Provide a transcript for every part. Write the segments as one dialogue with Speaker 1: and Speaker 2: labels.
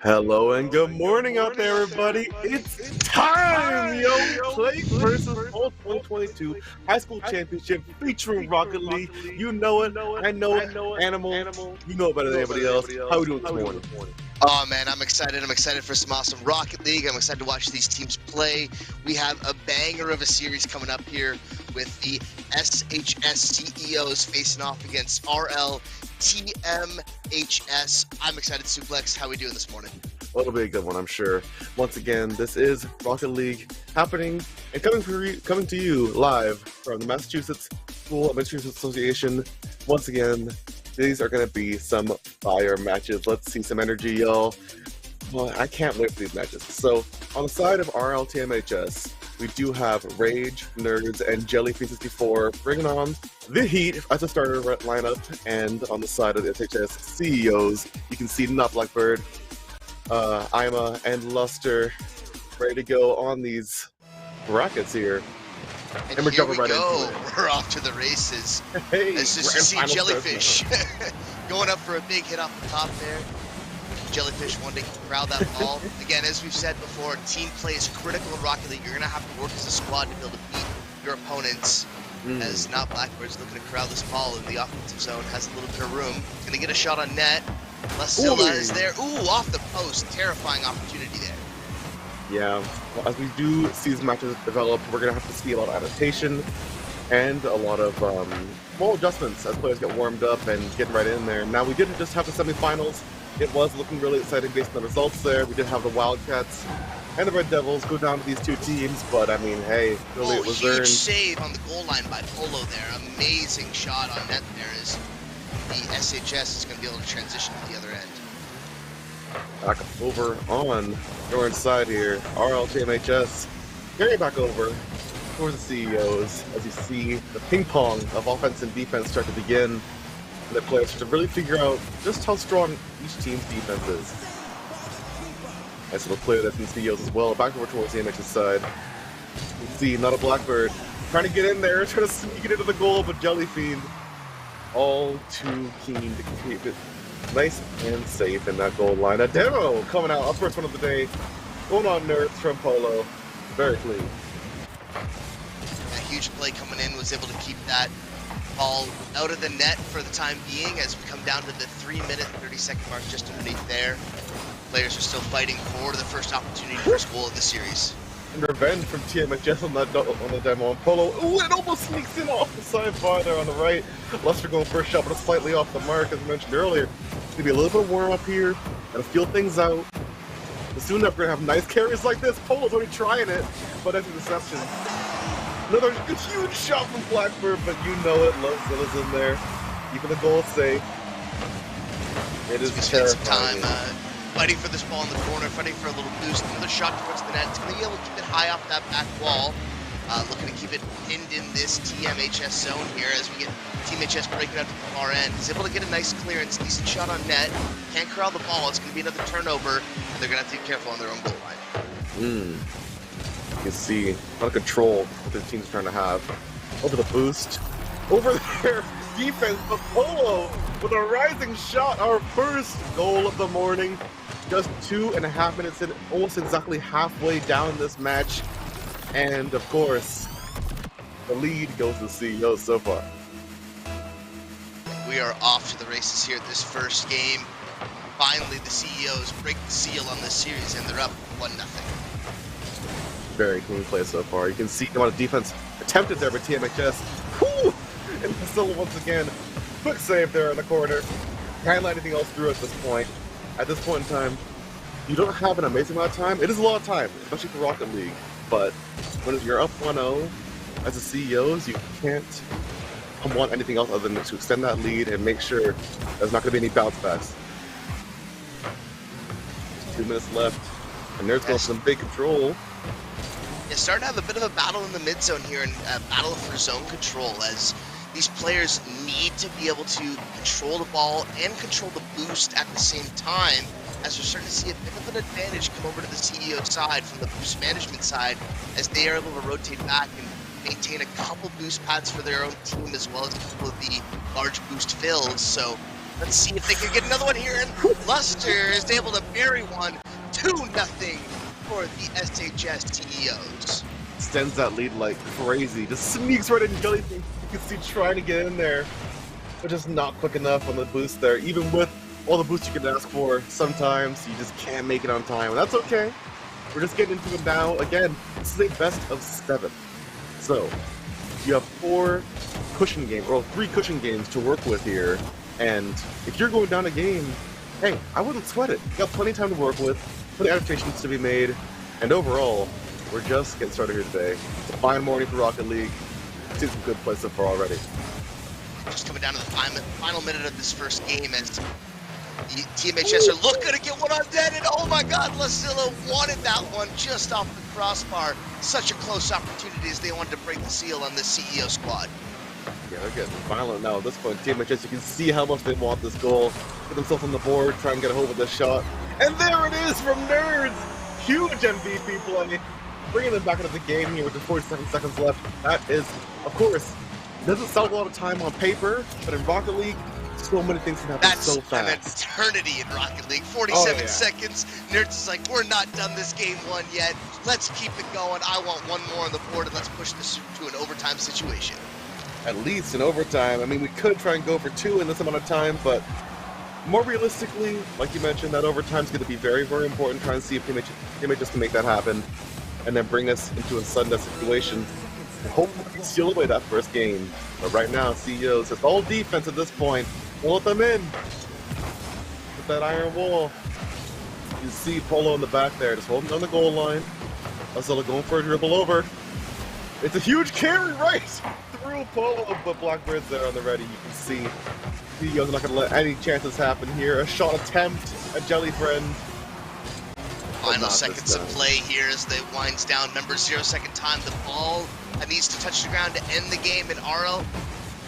Speaker 1: Hello and good morning out there, everybody. It's time, yo! Play versus Fall 2022 High School Championship featuring Rocket League. You know it, I know it, Animal. You know it better than anybody else. How we doing this morning?
Speaker 2: Oh man, I'm excited. I'm excited for some awesome Rocket League. I'm excited to watch these teams play. We have a banger of a series coming up here with the SHS CEOs facing off against RL TMHS. I'm excited, Suplex. How we doing this morning?
Speaker 1: Well, it'll be a good one, I'm sure. Once again, this is Rocket League happening and coming to you live from the Massachusetts School Administration Association. Once again, these are going to be some fire matches. Let's see some energy, y'all. Well, I can't wait for these matches. So, on the side of RLTMHS, we do have Rage, Nerds, and Jellyfish64 bringing on the Heat as a starter lineup. And on the side of the SHS CEOs, you can see Not Blackbird, Ima, and Luster ready to go on these brackets here.
Speaker 2: And
Speaker 1: we're
Speaker 2: here
Speaker 1: jumping
Speaker 2: we
Speaker 1: right
Speaker 2: go.
Speaker 1: into it.
Speaker 2: We're off to the races.
Speaker 1: Hey,
Speaker 2: As just you see Jellyfish going up for a big hit off the top there. Jellyfish wanting to corral that ball. Again, as we've said before, team play is critical in Rocket League. You're going to have to work as a squad to be able to beat your opponents. As Not Blackbird's looking to corral this ball in the offensive zone, has a little bit of room. Going to get a shot on net. Lasilla is there. Ooh, off the post. Terrifying opportunity there.
Speaker 1: Yeah, well, as we do see these matches develop, we're going to have to see a lot of adaptation and a lot of small adjustments as players get warmed up and getting right in there. Now, we didn't just have the semifinals. It was looking really exciting based on the results there. We did have the Wildcats and the Red Devils go down to these two teams, but I mean, hey, really it was
Speaker 2: huge
Speaker 1: earned.
Speaker 2: Save on the goal line by Polo there. Amazing shot on net there as the SHS is going to be able to transition to the other end.
Speaker 1: Back over on your side here, RLTMHS carrying back over towards the CEOs as you see the ping pong of offense and defense start to begin. And the players start to really figure out just how strong each team's defense is. Nice little play that's in the CEOs as well. Back over towards the MHS side. You can see Not a Blackbird trying to get in there, trying to sneak it into the goal, but Jellyfiend all too keen to keep it nice and safe in that goal line. A demo coming out, first one of the day. Going on Nerds from Polo. Very clean.
Speaker 2: A huge play coming in, was able to keep that ball out of the net for the time being as we come down to the 3-minute, 30-second mark just underneath there. Players are still fighting for the first opportunity, first goal of the series.
Speaker 1: And revenge from TMHS on the demo on Polo. Ooh, it almost sneaks in off the side bar there on the right. Luster going first shot, but it's slightly off the mark, as mentioned earlier. It's going to be a little bit of warm up here. Gotta feel things out. But soon enough, we're going to have nice carries like this. Polo's already trying it, but that's a deception. Another huge shot from Blackbird, but you know it. Lozilla's in there. Keeping the goal safe. It is terrifying.
Speaker 2: Some time fighting for this ball in the corner, fighting for a little boost. Another shot towards the net. It's going to be able to keep it high off that back wall. Looking to keep it pinned in this TMHS zone here as we get TMHS breaking out to the far end. He's able to get a nice clearance, decent shot on net. Can't corral the ball. It's going to be another turnover, and they're going to have to be careful on their own goal line.
Speaker 1: You can see a lot of control what the team's trying to have. Over the boost. Over there, defense, but Polo with a rising shot. Our first goal of the morning. Just 2.5 minutes in, almost exactly halfway down this match. And of course, the lead goes to the CEOs so far.
Speaker 2: We are off to the races here at this first game. Finally, the CEOs break the seal on this series, and they're up 1-0.
Speaker 1: Very clean play so far. You can see the amount of defense attempted there by TMHS. Whew! And Priscilla once again, quick save there in the corner. Can't let anything else through at this point. At this point in time, you don't have an amazing amount of time. It is a lot of time, especially for Rocket League. But when you're up 1-0 as the CEOs, you can't want anything else other than to extend that lead and make sure there's not going to be any bounce backs. 2 minutes left, and there's going some big control.
Speaker 2: Yeah, starting to have a bit of a battle in the mid zone here, and a battle for zone control as these players need to be able to control the ball and control the boost at the same time, as we're starting to see a bit of an advantage come over to the CEO side from the boost management side, as they are able to rotate back and maintain a couple boost pads for their own team, as well as a couple of the large boost fills. So Let's see if they can get another one here. And Luster is able to bury one. 2-0 for the SHS CEOs.
Speaker 1: Extends that lead like crazy. Just sneaks right in Jellyfish. You can see trying to get in there, but just not quick enough on the boost there. Even with all the boosts you can ask for, sometimes you just can't make it on time. And that's okay. We're just getting into it now. Again, this is a best of 7. So you have 4 cushion games, or 3 cushion games to work with here. And if you're going down a game, hey, I wouldn't sweat it. You got plenty of time to work with, plenty of adaptations to be made, and overall, we're just getting started here today. It's a fine morning for Rocket League. See some good play so far already.
Speaker 2: Just coming down to the final minute of this first game as the TMHS are looking to get one on dead, and oh my god, Lasilla wanted that one just off the crossbar. Such a close opportunity as they wanted to break the seal on this CEO squad.
Speaker 1: Yeah, they're getting violent now at this point. TMHS, you can see how much they want this goal. Put themselves on the board, try and get a hold of this shot. And there it is from Nerds! Huge MVP play. Bringing them back into the game here with just 47 seconds left. That is, of course, doesn't sound a lot of time on paper, but in Rocket League, so many things can happen so fast.
Speaker 2: That's an eternity in Rocket League. 47 seconds. Nerds is like, we're not done this game 1 yet. Let's keep it going. I want one more on the board, and let's push this to an overtime situation.
Speaker 1: At least in overtime. I mean, we could try and go for 2 in this amount of time, but more realistically, like you mentioned, that overtime is going to be very, very important. Try and see if TMHS can make that happen, and then bring us into a sudden situation. And hopefully steal away that first game. But right now, CEOs, it's all defense at this point. We'll let them in. With that iron wall. You see Polo in the back there, just holding on the goal line. Azula going for a dribble over. It's a huge carry right through Polo, but Blackbird's there on the ready. You can see CEOs are not going to let any chances happen here. A shot attempt, a Jelly Friend.
Speaker 2: Final seconds of play here as they winds down. Remember, 0 second time. The ball needs to touch the ground to end the game, and RL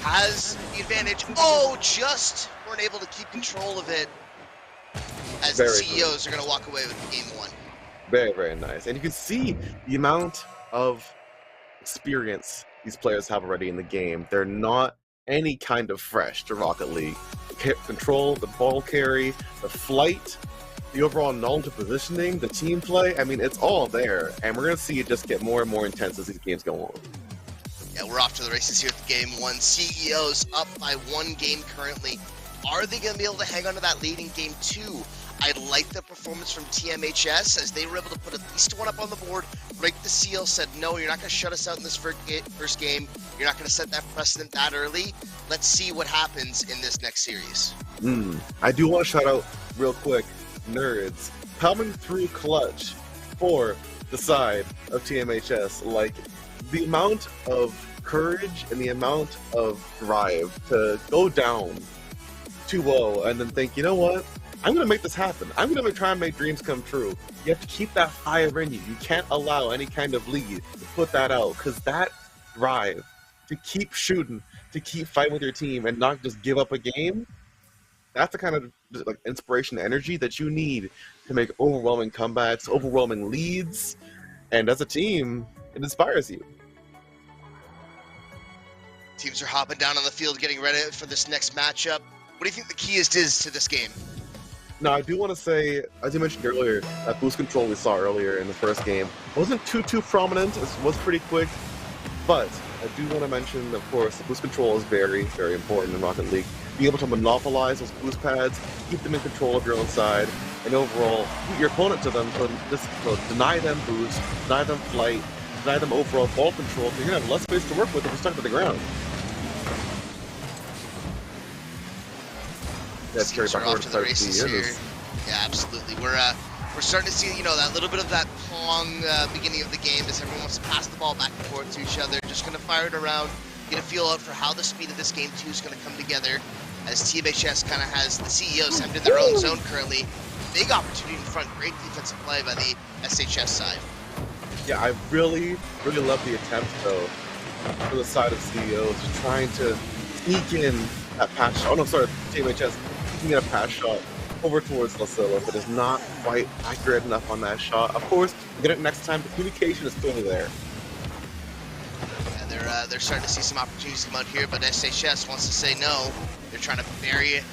Speaker 2: has the advantage. Oh, just weren't able to keep control of it as the CEOs are going to walk away with game 1.
Speaker 1: Very, very nice. And you can see the amount of experience these players have already in the game. They're not any kind of fresh to Rocket League. The control, the ball carry, the flight, the overall knowledge of positioning, the team play, I mean, it's all there. And we're going to see it just get more and more intense as these games go on.
Speaker 2: Yeah, we're off to the races here with game 1. CEOs up by 1 game currently. Are they going to be able to hang on to that lead in game 2? I like the performance from TMHS as they were able to put at least 1 up on the board, break the seal, said, no, you're not going to shut us out in this first game. You're not going to set that precedent that early. Let's see what happens in this next series.
Speaker 1: I do want to shout out real quick, Nerds, coming through clutch for the side of TMHS. Like, the amount of courage and the amount of drive to go down 2-0 and then think, you know what? I'm going to make this happen. I'm going to try and make dreams come true. You have to keep that fire in you. You can't allow any kind of lead to put that out, because that drive to keep shooting, to keep fighting with your team and not just give up a game, that's the kind of like inspiration and energy that you need to make overwhelming comebacks, overwhelming leads, and as a team, it inspires you.
Speaker 2: Teams are hopping down on the field, getting ready for this next matchup. What do you think the key is to this game?
Speaker 1: Now, I do want to say, as you mentioned earlier, that boost control we saw earlier in the first game wasn't too prominent. It was pretty quick, but I do want to mention, of course, the boost control is very, very important in Rocket League. Being able to monopolize those boost pads, keep them in control of your own side, and overall, beat your opponent to them, so deny them boost, deny them flight, deny them overall ball control, so you're going to have less space to work with if you're stuck to the ground.
Speaker 2: That's carried back off to the races here. Yeah, absolutely. We're starting to see, you know, that little bit of that Pong beginning of the game as everyone wants to pass the ball back and forth to each other. Just going to fire it around, get a feel out for how the speed of this game 2 is going to come together. As TMHS kind of has the CEOs hemmed in their own zone currently. Big opportunity in front. Great defensive play by the SHS side.
Speaker 1: Yeah, I really, really love the attempt, though, for the side of CEOs, trying to sneak in that pass shot. Oh, no, sorry, TMHS. Get a pass shot over towards Lasilla, but is not quite accurate enough on that shot. Of course, get it next time. The communication is still there.
Speaker 2: Yeah, they're starting to see some opportunities come out here, but SHS wants to say no. They're trying to bury it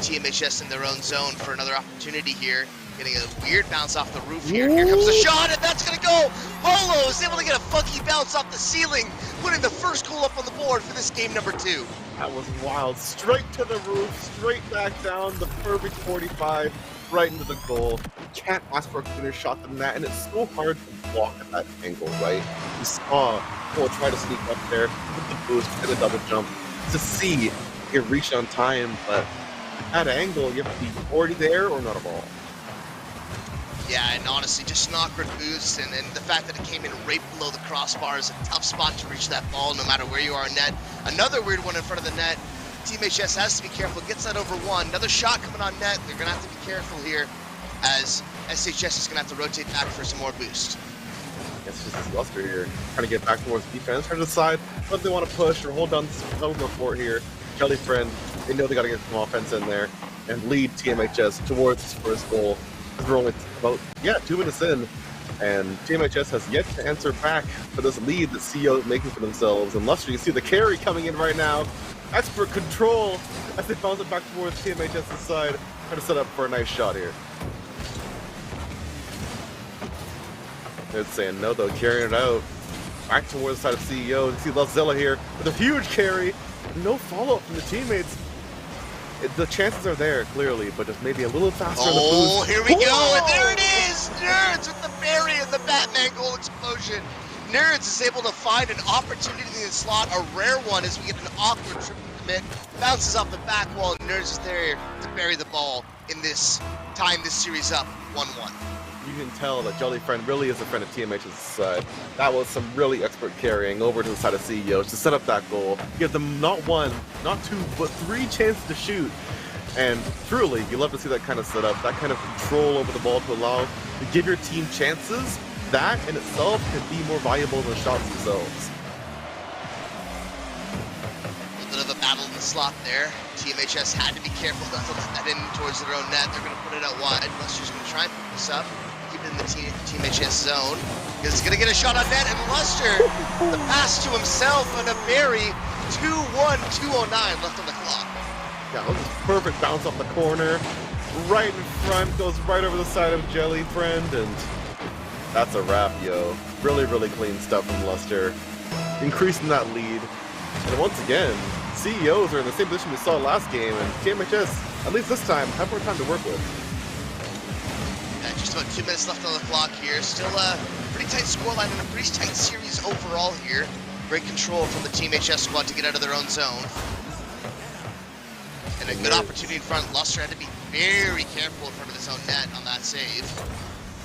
Speaker 2: TMHS in their own zone for another opportunity here. Getting a weird bounce off the roof here. Here comes the shot, and that's gonna go! Polo is able to get a funky bounce off the ceiling, putting the first goal up on the board for this game number 2.
Speaker 1: That was wild. Straight to the roof, straight back down, the perfect 45, right into the goal. You can't ask for a cleaner shot than that, and it's so hard to block at that angle, right? You saw Cole try to sneak up there, with the boost, and a double jump, to see it reach on time, but at that angle, you have to be already there or not at all.
Speaker 2: Yeah, and honestly, just an awkward boost, and the fact that it came in right below the crossbar is a tough spot to reach that ball, no matter where you are in net. Another weird one in front of the net. Team HS has to be careful, gets that over one. Another shot coming on net. They're going to have to be careful here, as SHS is going to have to rotate back for some more boost.
Speaker 1: It's just this Luster here, trying to get back towards defense, trying to decide whether they want to push or hold down this over fort here. Jelly Friend, they know they got to get some offense in there and lead TMHS towards his first goal. We're only about 2 minutes in, and TMHS has yet to answer back for this lead that CEO is making for themselves. And Luster, you see the carry coming in right now. Expert control as they bounce it back towards TMHS's side, trying to set up for a nice shot here. They're saying no, though, carrying it out back towards the side of CEO. You see Lozilla here with a huge carry, no follow-up from the teammates. The chances are there, clearly, but just maybe a little faster on the boost.
Speaker 2: Oh, here we go, and there it is! Nerds with the berry and the Batman goal explosion. Nerds is able to find an opportunity in the slot, a rare one, as we get an awkward triple commit. Bounces off the back wall, and Nerds is there to bury the ball in this, tying this series up 1-1.
Speaker 1: You can tell that Jelly Friend really is a friend of TMH's side. That was some really expert carrying over to the side of CEOs to set up that goal. Give them not one, not two, but 3 chances to shoot. And truly, you love to see that kind of setup, that kind of control over the ball to allow to give your team chances. That in itself can be more valuable than the shots themselves.
Speaker 2: A little bit of a battle in the slot there. TMHS had to be careful not to let that in towards their own net. They're going to put it out wide. Luster's going to try and pick this up. Keep it in the TMHS zone. He's going to get a shot on net, and Luster, the pass to himself and a berry. 2-1, 2:09 left on the clock.
Speaker 1: Yeah, that was a perfect bounce off the corner. Right in front, goes right over the side of Jelly Friend, and that's a wrap, yo. Really, really clean stuff from Luster. Increasing that lead. And once again, CEOs are in the same position we saw last game, and TMHS, at least this time, have more time to work with.
Speaker 2: Yeah, just about 2 minutes left on the clock here. Still a pretty tight scoreline and a pretty tight series overall here. Great control from the TMHS squad to get out of their own zone. And a good opportunity in front. Luster had to be very careful in front of his own net on that save.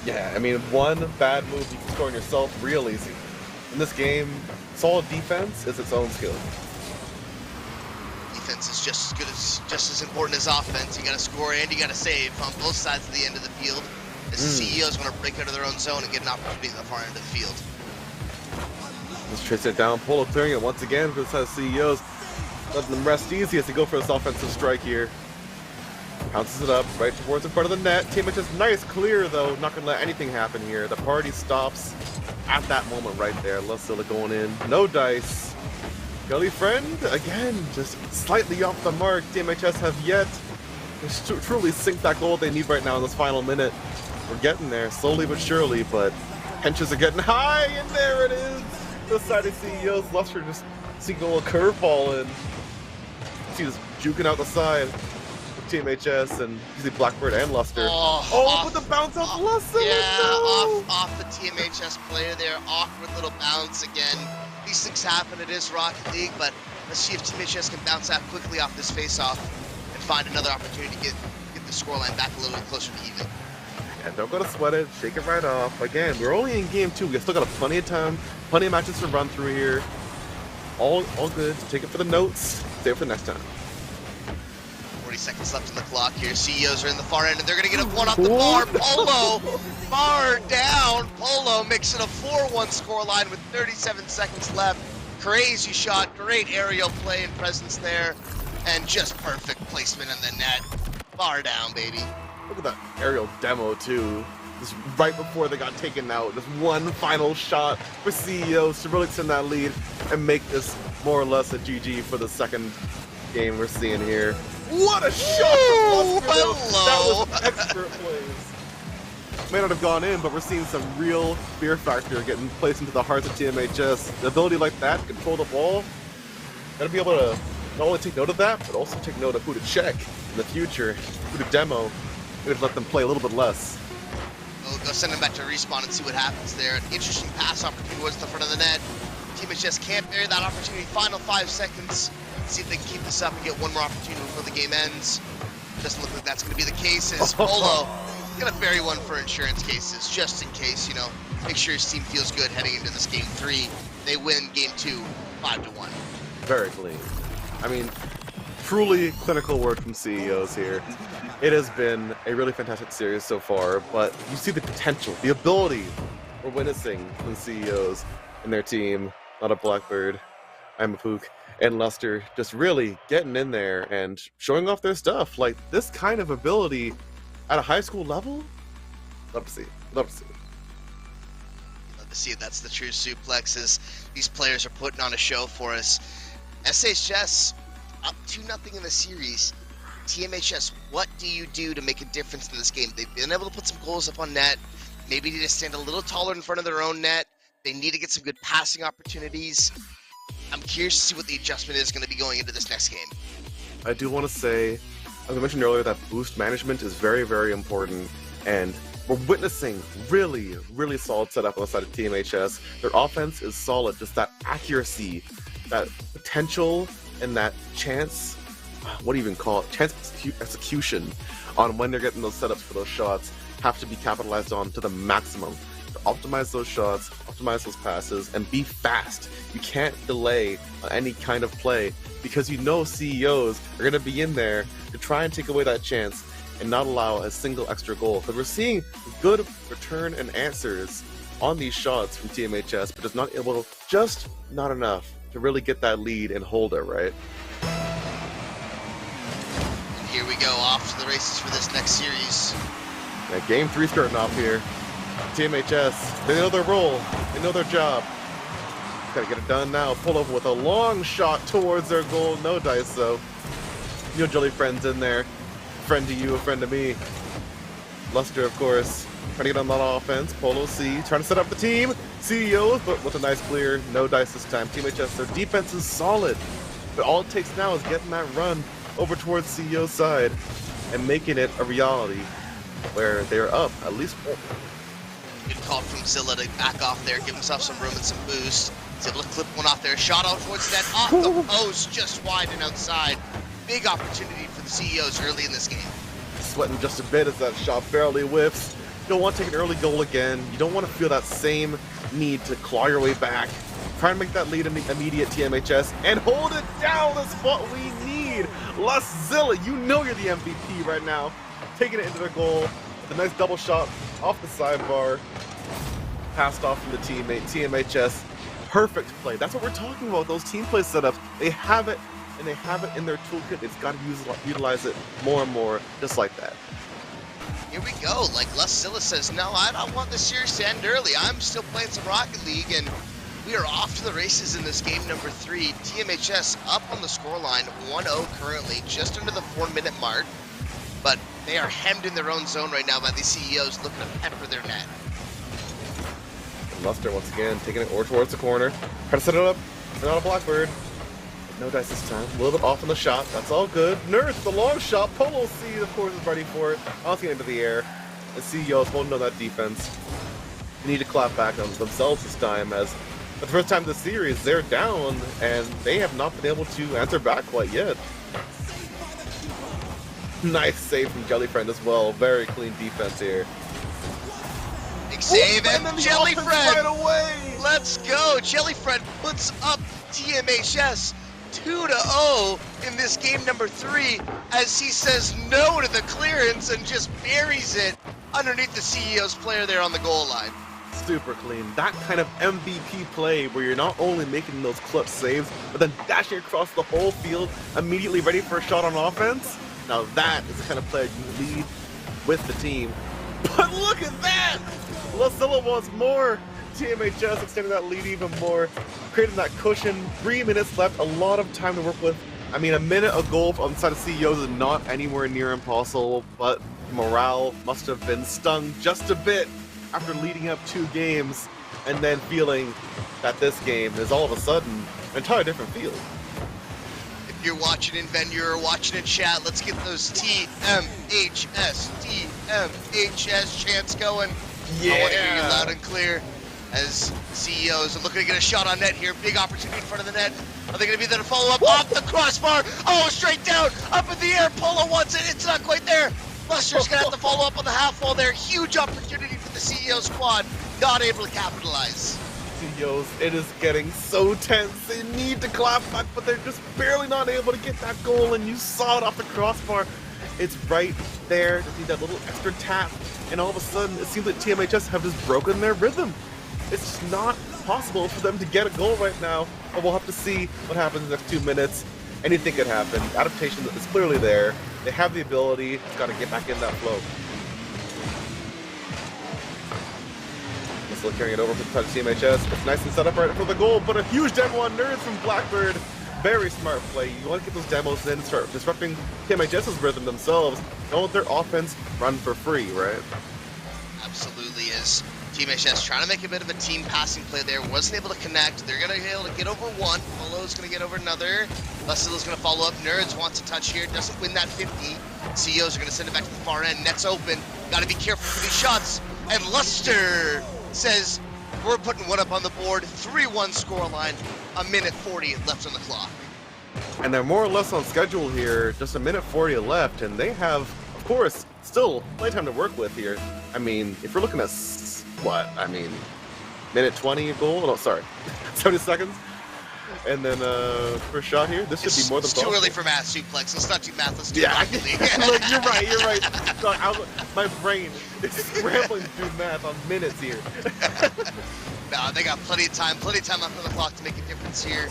Speaker 1: Yeah, I mean, one bad move you can score on yourself real easy. In this game, solid defense is its own skill.
Speaker 2: Defense is just as important as offense. You got to score and you got to save on both sides of the end of the field. As the CEOs want to break out of their own zone and get an opportunity at the far end of the field.
Speaker 1: Let's trace it down. Polo clearing it once again for the side of CEOs. Letting them rest easy as they go for this offensive strike here. Pounces it up right towards in front of the net. Team is just nice clear, though. Not going to let anything happen here. The party stops at that moment right there. Lucilla going in. No dice. Jelly Friend, again, just slightly off the mark. TMHS have yet to truly sink that goal they need right now in this final minute. We're getting there, slowly but surely, but henches are getting high, and there it is. The side of CEOs, Luster just seeing a little curveball in. See this juking out the side with TMHS, and you see Blackbird and Luster. With the bounce off Luster!
Speaker 2: Yeah,
Speaker 1: no!
Speaker 2: off the TMHS player there. Awkward little bounce again. These things happen, it is Rocket League, but let's see if TMHS can bounce out quickly off this face-off and find another opportunity to get the scoreline back a little bit closer to even.
Speaker 1: Yeah, don't go to sweat it, shake it right off. Again, we're only in game 2. We still got plenty of time, plenty of matches to run through here. All good. Take it for the notes. Save it for the next time.
Speaker 2: 40 seconds left on the clock here. CEOs are in the far end, and they're going to get a one off the bar. Polo, bar down. Polo makes it a 4-1 scoreline with 37 seconds left. Crazy shot, great aerial play and presence there, and just perfect placement in the net. Bar down, baby.
Speaker 1: Look at that aerial demo, too. Just right before they got taken out. Just one final shot for CEOs to really extend that lead and make this more or less a GG for the second game we're seeing here. What a shot!
Speaker 2: Ooh,
Speaker 1: That
Speaker 2: hello.
Speaker 1: was expert plays. May not have gone in, but we're seeing some real fear factor getting placed into the hearts of TMHS. The ability like that, control the ball, gotta be able to not only take note of that, but also take note of who to check in the future, who to demo, who to let them play a little bit less.
Speaker 2: We'll go send him back to respawn and see what happens there. An interesting pass opportunity towards the front of the net. TMHS can't bury that opportunity. Final 5 seconds. See if they can keep this up and get one more opportunity before the game ends. Doesn't look like that's going to be the case. As Polo going to bury one for insurance cases, just in case, you know. Make sure his team feels good heading into this game 3. They win game 2, 5-1.
Speaker 1: Very clean. I mean, truly clinical work from CEOs here. It has been a really fantastic series so far, but you see the potential, the ability we're witnessing from CEOs and their team. Not a Blackbird, I'm a Pook, and Luster just really getting in there and showing off their stuff. Like, this kind of ability at a high school level? Love to see it. Love to see it.
Speaker 2: Love to see it. That's the true suplexes. These players are putting on a show for us. SHS up 2-0 in the series. TMHS, what do you do to make a difference in this game? They've been able to put some goals up on net. Maybe need to stand a little taller in front of their own net. They need to get some good passing opportunities. I'm curious to see what the adjustment is going to be going into this next game.
Speaker 1: I do want to say, as I mentioned earlier, that boost management is very, very important. And we're witnessing really, really solid setup on the side of TMHS. Their offense is solid. Just that accuracy, that potential, and that chance, what do you even call it? Chance execution on when they're getting those setups for those shots have to be capitalized on to the maximum. To optimize those shots, optimize those passes, and be fast. You can't delay on any kind of play because you know CEOs are going to be in there to try and take away that chance and not allow a single extra goal. Because we're seeing good return and answers on these shots from TMHS, but just not enough to really get that lead and hold it, right?
Speaker 2: And here we go, off to the races for this next series.
Speaker 1: Yeah, game 3 starting off here. TMHS, they know their role, they know their job. Gotta get it done now. Pull over with a long shot towards their goal. No dice though. You know, Jelly Friend's in there. Friend to you, a friend to me. Luster, of course, trying to get on that offense. Polo C, trying to set up the team. CEOs, but with a nice clear. No dice this time. TMHS, their defense is solid. But all it takes now is getting that run over towards CEO's side and making it a reality where they're up at least 4.
Speaker 2: Good call from Zilla to back off there, give himself some room and some boost. He's able to clip one off there. Shot out towards that, off the post, just wide and outside. Big opportunity for the CEOs early in this game.
Speaker 1: Sweating just a bit as that shot barely whiffs. You don't want to take an early goal again. You don't want to feel that same need to claw your way back. Try and make that lead in the immediate TMHS and hold it down. That's what we need. Zilla, you know you're the MVP right now. Taking it into their goal. The nice double shot off the sidebar. Passed off from the teammate. TMHS, perfect play. That's what we're talking about, those team play setups. They have it, and they have it in their toolkit. It's got to utilize it more and more, just like that.
Speaker 2: Here we go. Like Les Zilla says, no, I don't want the series to end early. I'm still playing some Rocket League, and we are off to the races in this game number 3. TMHS up on the scoreline, 1-0 currently, just under the 4-minute mark. But they are hemmed in their own zone right now by the CEOs looking to pepper their net.
Speaker 1: And Luster once again taking it over towards the corner. Try to set it up. Not a Blackbird. No dice this time. A little bit off on the shot. That's all good. Nurse, the long shot. Polo C, of course, is ready for it. Bouncing into the air. The CEOs holding on that defense. They need to clap back on themselves this time, as for the first time this series, they're down, and they have not been able to answer back quite yet. Nice save from Jellyfriend as well. Very clean defense here.
Speaker 2: Big save, and Jellyfriend
Speaker 1: right away.
Speaker 2: Let's go. Jellyfriend puts up TMHS 2-0 in this game number 3 as he says no to the clearance and just buries it underneath the CEO's player there on the goal line.
Speaker 1: Super clean. That kind of MVP play where you're not only making those clutch saves, but then dashing across the whole field, immediately ready for a shot on offense. Now that is the kind of play you lead with the team. But look at that! Zilla wants more. TMHS extending that lead even more, creating that cushion. 3 minutes left, a lot of time to work with I mean, a minute a goal on the side of CEOs is not anywhere near impossible, but morale must have been stung just a bit after leading up 2 games and then feeling that this game is all of a sudden an entirely different field.
Speaker 2: If you're watching in venue or watching in chat, let's get those TMHS chants going.
Speaker 1: Yeah.
Speaker 2: I want to hear you loud and clear as CEOs are looking to get a shot on net here. Big opportunity in front of the net. Are they going to be there to follow up off the crossbar? Oh, straight down, up in the air. Polo wants it. It's not quite there. Lester's going to have to follow up on the half wall there. Huge opportunity for the CEO squad. Not able to capitalize.
Speaker 1: CEOs, it is getting so tense. They need to clap back, but they're just barely not able to get that goal, and you saw it off the crossbar. It's right there. Just need that little extra tap, and all of a sudden, it seems like TMHS have just broken their rhythm. It's just not possible for them to get a goal right now, but we'll have to see what happens in the next 2 minutes. Anything could happen. Adaptation is clearly there. They have the ability. It's got to get back in that flow. Still carrying it over for the touch TMHS. It's nice and set up right for the goal, but a huge demo on Nerds from Blackbird. Very smart play. You want to get those demos in, start disrupting TMHS's rhythm themselves. Don't let their offense run for free, right?
Speaker 2: Absolutely is. TMHS trying to make a bit of a team passing play there. Wasn't able to connect. They're going to be able to get over one. Polo's going to get over another. Lustilla's going to follow up. Nerds wants a touch here. Doesn't win that 50. CEOs are going to send it back to the far end. Net's open. Got to be careful for these shots. And Luster says, we're putting one up on the board. 3-1 scoreline. A minute 40 left on the clock.
Speaker 1: And they're more or less on schedule here. Just a minute 40 left. And they have, of course, still plenty of time to work with here. I mean, if we're looking at what? I mean, minute 20 goal? No, sorry, 70 seconds. And then first shot here. This should be more than
Speaker 2: too early for math, suplex. Let's not do math. Let's do Rocket League.
Speaker 1: Look, you're right. Sorry, my brain is scrambling to do math on minutes here.
Speaker 2: No, they got plenty of time left on the clock to make a difference here.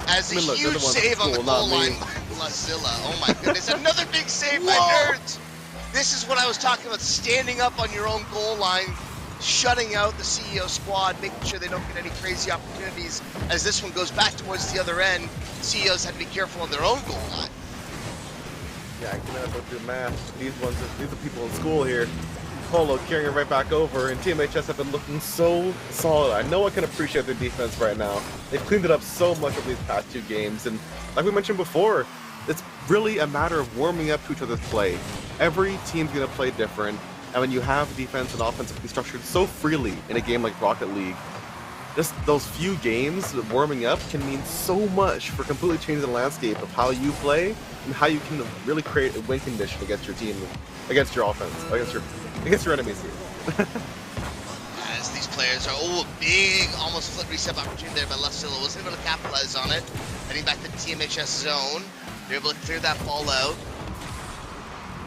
Speaker 2: As a
Speaker 1: look,
Speaker 2: huge save on the goal line by Blazilla. Oh my goodness, another big save by Nerds. This is what I was talking about, standing up on your own goal line, shutting out the CEO squad, making sure they don't get any crazy opportunities. As this one goes back towards the other end, CEOs have to be careful on their own goal line.
Speaker 1: Yeah, I cannot go through math. These are people in school here. Polo carrying it right back over, and TMHS have been looking so solid. I know I can appreciate their defense right now. They've cleaned it up so much over these past 2 games, and like we mentioned before, it's really a matter of warming up to each other's play. Every team's going to play different, and when you have defense and offense be structured so freely in a game like Rocket League, just those few games warming up can mean so much for completely changing the landscape of how you play and how you can really create a win condition against your team, against your offense, against your enemies here.
Speaker 2: As these players are, big, almost flip reset opportunity there by Lustilla. Wasn't able to capitalize on it. Heading back to the TMHS zone. They're able to clear that ball out.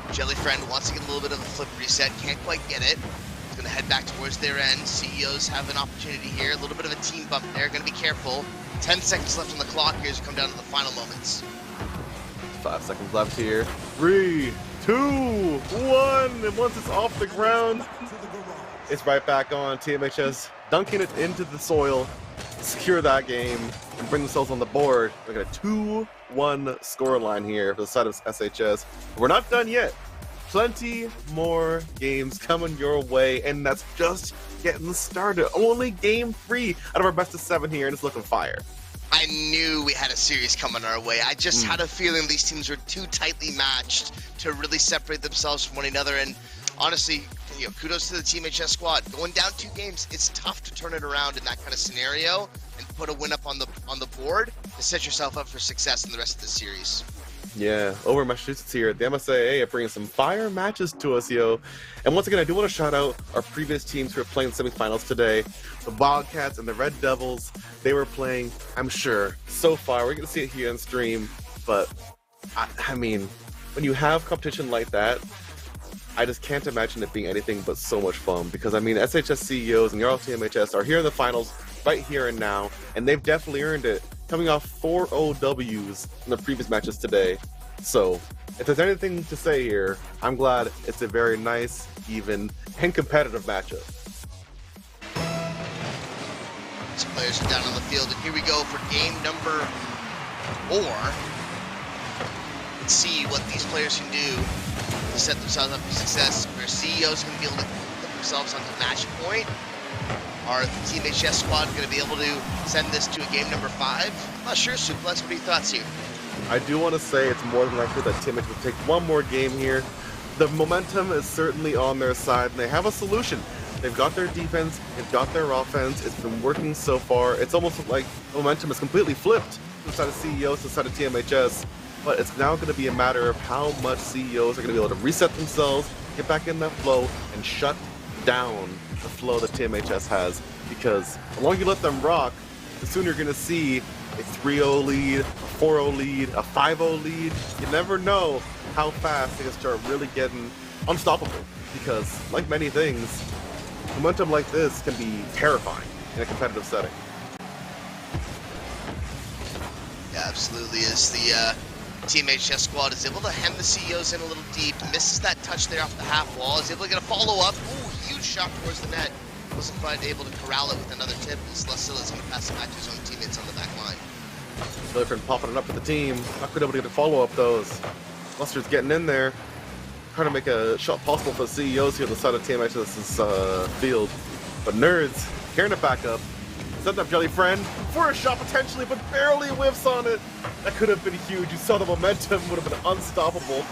Speaker 2: Jellyfriend wants to get a little bit of a flip reset, can't quite get it. He's going to head back towards their end. CEOs have an opportunity here, a little bit of a team bump there, going to be careful. 10 seconds left on the clock here as we come down to the final moments.
Speaker 1: 5 seconds left here. 3, 2, 1, and once it's off the ground, it's right back on. TMHS dunking it into the soil, secure that game, and bring themselves on the board. Look at a 2-1 scoreline here for the side of SHS. We're not done yet. Plenty more games coming your way, and that's just getting started. Only game 3 out of our best of 7 here, and it's looking fire.
Speaker 2: I knew we had a series coming our way. I just had a feeling these teams were too tightly matched to really separate themselves from one another. And honestly, kudos to the Team HS squad. Going down 2 games, it's tough to turn it around in that kind of scenario and put a win up on the board to set yourself up for success in the rest of the series.
Speaker 1: Yeah, over Massachusetts here at the MSAA are bringing some fire matches to us, yo. And once again, I do want to shout out our previous teams who are playing the semifinals today. The Wildcats and the Red Devils, they were playing, I'm sure, so far. We're going to see it here on stream. But, I mean, when you have competition like that, I just can't imagine it being anything but so much fun. Because, I mean, SHS CEOs and your TMHS are here in the finals right here and now. And they've definitely earned it, coming off 4 OWs in the previous matches today. So, if there's anything to say here, I'm glad it's a very nice, even, and competitive matchup.
Speaker 2: Some players are down on the field, and here we go for game number Or let's see what these players can do to set themselves up for success. Where CEOs are going to be able to put themselves onto match point. Are the Team HS squad going to be able to send this to a game number 5? I'm not sure, Suplex. What are your thoughts here?
Speaker 1: I do want to say it's more than likely that Team HS will take one more game here. The momentum is certainly on their side, and they have a solution. They've got their defense, they've got their offense. It's been working so far. It's almost like the momentum is completely flipped to the side of CEOs, to the side of TMHS. But it's now going to be a matter of how much CEOs are going to be able to reset themselves, get back in that flow, and shut down the flow that TMHS has. Because the longer you let them rock, the sooner you're going to see a 3-0 lead, a 4-0 lead, a 5-0 lead. You never know how fast they can start really getting unstoppable. Because, like many things, momentum like this can be terrifying in a competitive setting.
Speaker 2: Yeah, absolutely. As the Team HS squad is able to hem the CEOs in a little deep, misses that touch there off the half wall, is able to get a follow-up. Ooh, huge shot towards the net. Wasn't quite able to corral it with another tip, as Lusilla is going to pass it back to his own teammates on the back line.
Speaker 1: Different popping it up for the team. Not quite able to get a follow-up, though. Luster's getting in there, trying to make a shot possible for the CEOs here on the side of TMHS's field. But Nerds carrying it back up. Setting up Jelly Friend for a shot potentially, but barely whiffs on it. That could have been huge. You saw the momentum would have been unstoppable.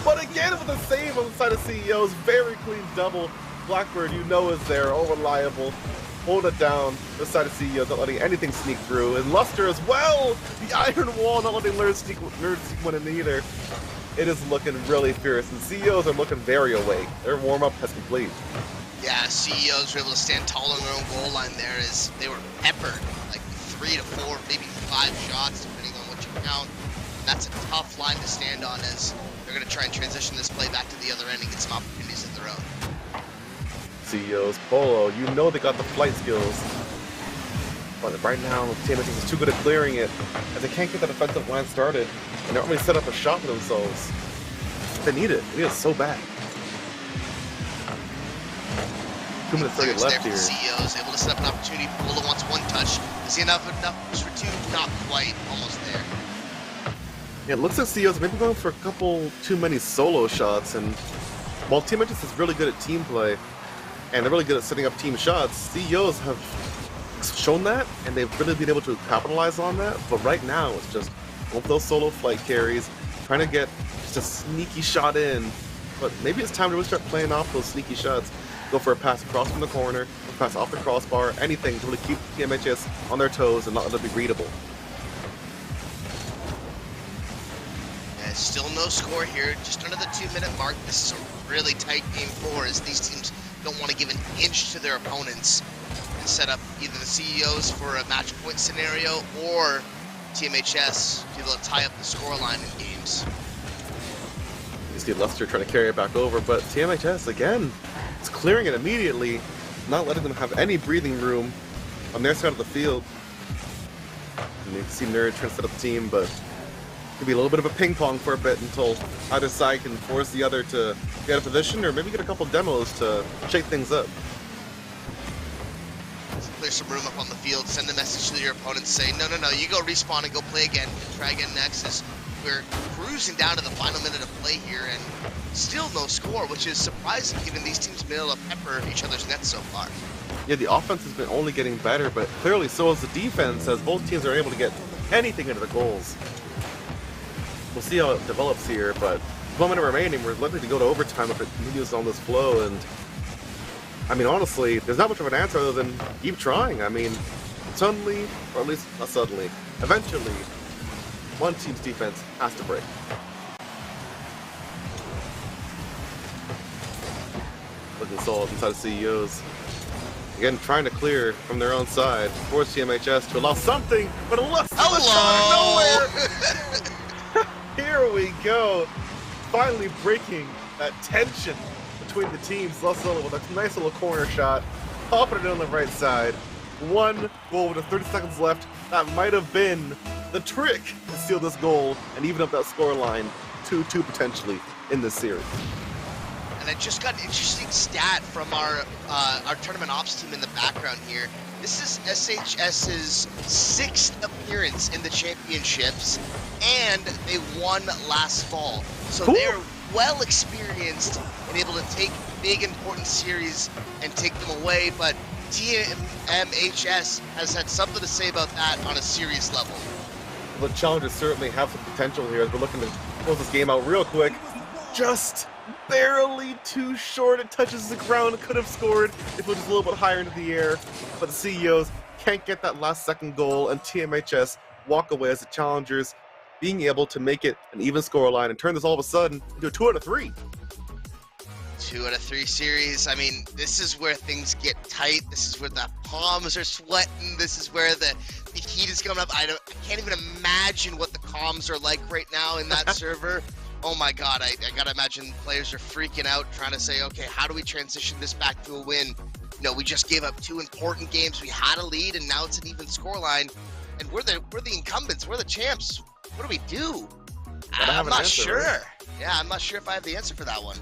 Speaker 1: But again, with the save on the side of CEOs, very clean double. Blackbird, you know, is there, all reliable. Hold it down. This side of CEOs not letting anything sneak through. And Luster as well. The iron wall not letting Nerds sneak one in either. It is looking really fierce, and CEOs are looking very awake. Their warm-up has complete.
Speaker 2: Yeah, CEOs were able to stand tall on their own goal line there as they were peppered, like 3 to 4, maybe 5 shots, depending on what you count. And that's a tough line to stand on as they're going to try and transition this play back to the other end and get some opportunities of their own.
Speaker 1: CEOs, Polo, you know they got the flight skills. But right now, TMHS is too good at clearing it, as they can't get that offensive line started, and they're only set up a shot for themselves. They need it. They need it so bad. 2 minutes 30 left here.
Speaker 2: CEOs able to set up an opportunity. Polo wants one touch. Is he enough for 2? Not quite. Almost there.
Speaker 1: Yeah, it looks like CEOs maybe going for a couple too many solo shots, and while TMHS is really good at team play, and they're really good at setting up team shots, CEOs have shown that, and they've really been able to capitalize on that. But right now, it's just both those solo flight carries, trying to get just a sneaky shot in. But maybe it's time to really start playing off those sneaky shots. Go for a pass across from the corner, a pass off the crossbar, anything to really keep TMHS on their toes and not let them be readable.
Speaker 2: Yeah, still no score here, just under the 2-minute mark. This is a really tight game 4 as these teams don't want to give an inch to their opponents and set up either the CEOs for a match point scenario or TMHS to be able to tie up the scoreline in games.
Speaker 1: You see Luster trying to carry it back over, but TMHS, again, is clearing it immediately, not letting them have any breathing room on their side of the field. And you can see Nerd trying to set up the team, but it could be a little bit of a ping pong for a bit until either side can force the other to get a position or maybe get a couple demos to shake things up.
Speaker 2: Clear some room up on the field, send a message to your opponent, say, no, you go respawn and go play again, try again next, as we're cruising down to the final minute of play here, and still no score, which is surprising given these teams have been able to pepper each other's nets so far.
Speaker 1: Yeah, the offense has been only getting better, but clearly so is the defense, as both teams are able to get anything into the goals. We'll see how it develops here, but 1 minute remaining, we're likely to go to overtime if it continues on this flow, and I mean, honestly, there's not much of an answer other than keep trying. I mean, suddenly, or at least not suddenly, eventually, one team's defense has to break. Looking solid inside of CEOs. Again, trying to clear from their own side, force TMHS to allow something, but it looks out of nowhere! Here we go! Finally breaking that tension between the teams. Lusilla with a nice little corner shot, popping it on the right side. 1 goal with 30 seconds left. That might have been the trick to seal this goal and even up that score line 2-2 potentially in this series.
Speaker 2: And I just got an interesting stat from our tournament ops team in the background here. This is SHS's 6th appearance in the championships, and they won last fall. So they're well experienced and able to take big important series and take them away, but TMHS has had something to say about that on a series level.
Speaker 1: The challengers certainly have some potential here as we're looking to close this game out real quick. Just barely too short. It touches the ground. Could have scored if it was just a little bit higher into the air, but the CEOs can't get that last second goal, and TMHS walk away as the challengers being able to make it an even scoreline and turn this all of a sudden into a 2 out of 3.
Speaker 2: 2 out of 3 series. I mean, this is where things get tight. This is where the palms are sweating. This is where the heat is coming up. I can't even imagine what the comms are like right now in that server. Oh my God, I gotta imagine players are freaking out, trying to say, okay, how do we transition this back to a win? You know, we just gave up 2 important games. We had a lead, and now it's an even scoreline. And we're the incumbents. We're the champs. What do we do? I'm not sure. Right? Yeah, I'm not sure if I have the answer for that one.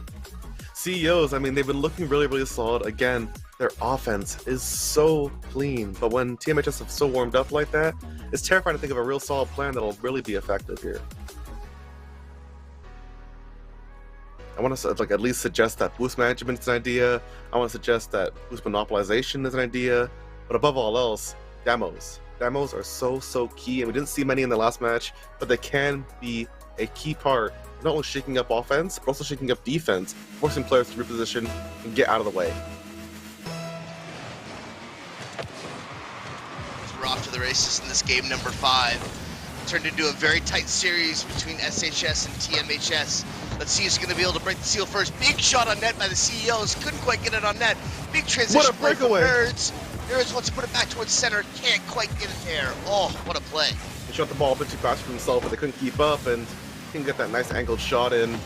Speaker 1: CEOs, I mean, they've been looking really, really solid. Again, their offense is so clean, but when TMHS is so warmed up like that, it's terrifying to think of a real solid plan that'll really be effective here. I want to at least suggest that boost management is an idea. I want to suggest that boost monopolization is an idea, but above all else, demos. Demos are so key, and we didn't see many in the last match, but they can be a key part, not only shaking up offense, but also shaking up defense, forcing players to reposition and get out of the way.
Speaker 2: We're off to the races in this game number 5. Turned into a very tight series between SHS and TMHS. Let's see who's going to be able to break the seal first. Big shot on net by the CEOs. Couldn't quite get it on net. Big transition.
Speaker 1: What a breakaway.
Speaker 2: Nerds. Nerds wants to put it back towards center. Can't quite get it there. Oh, what a play.
Speaker 1: He shot the ball a bit too fast for himself, but they couldn't keep up, and he can get that nice angled shot in.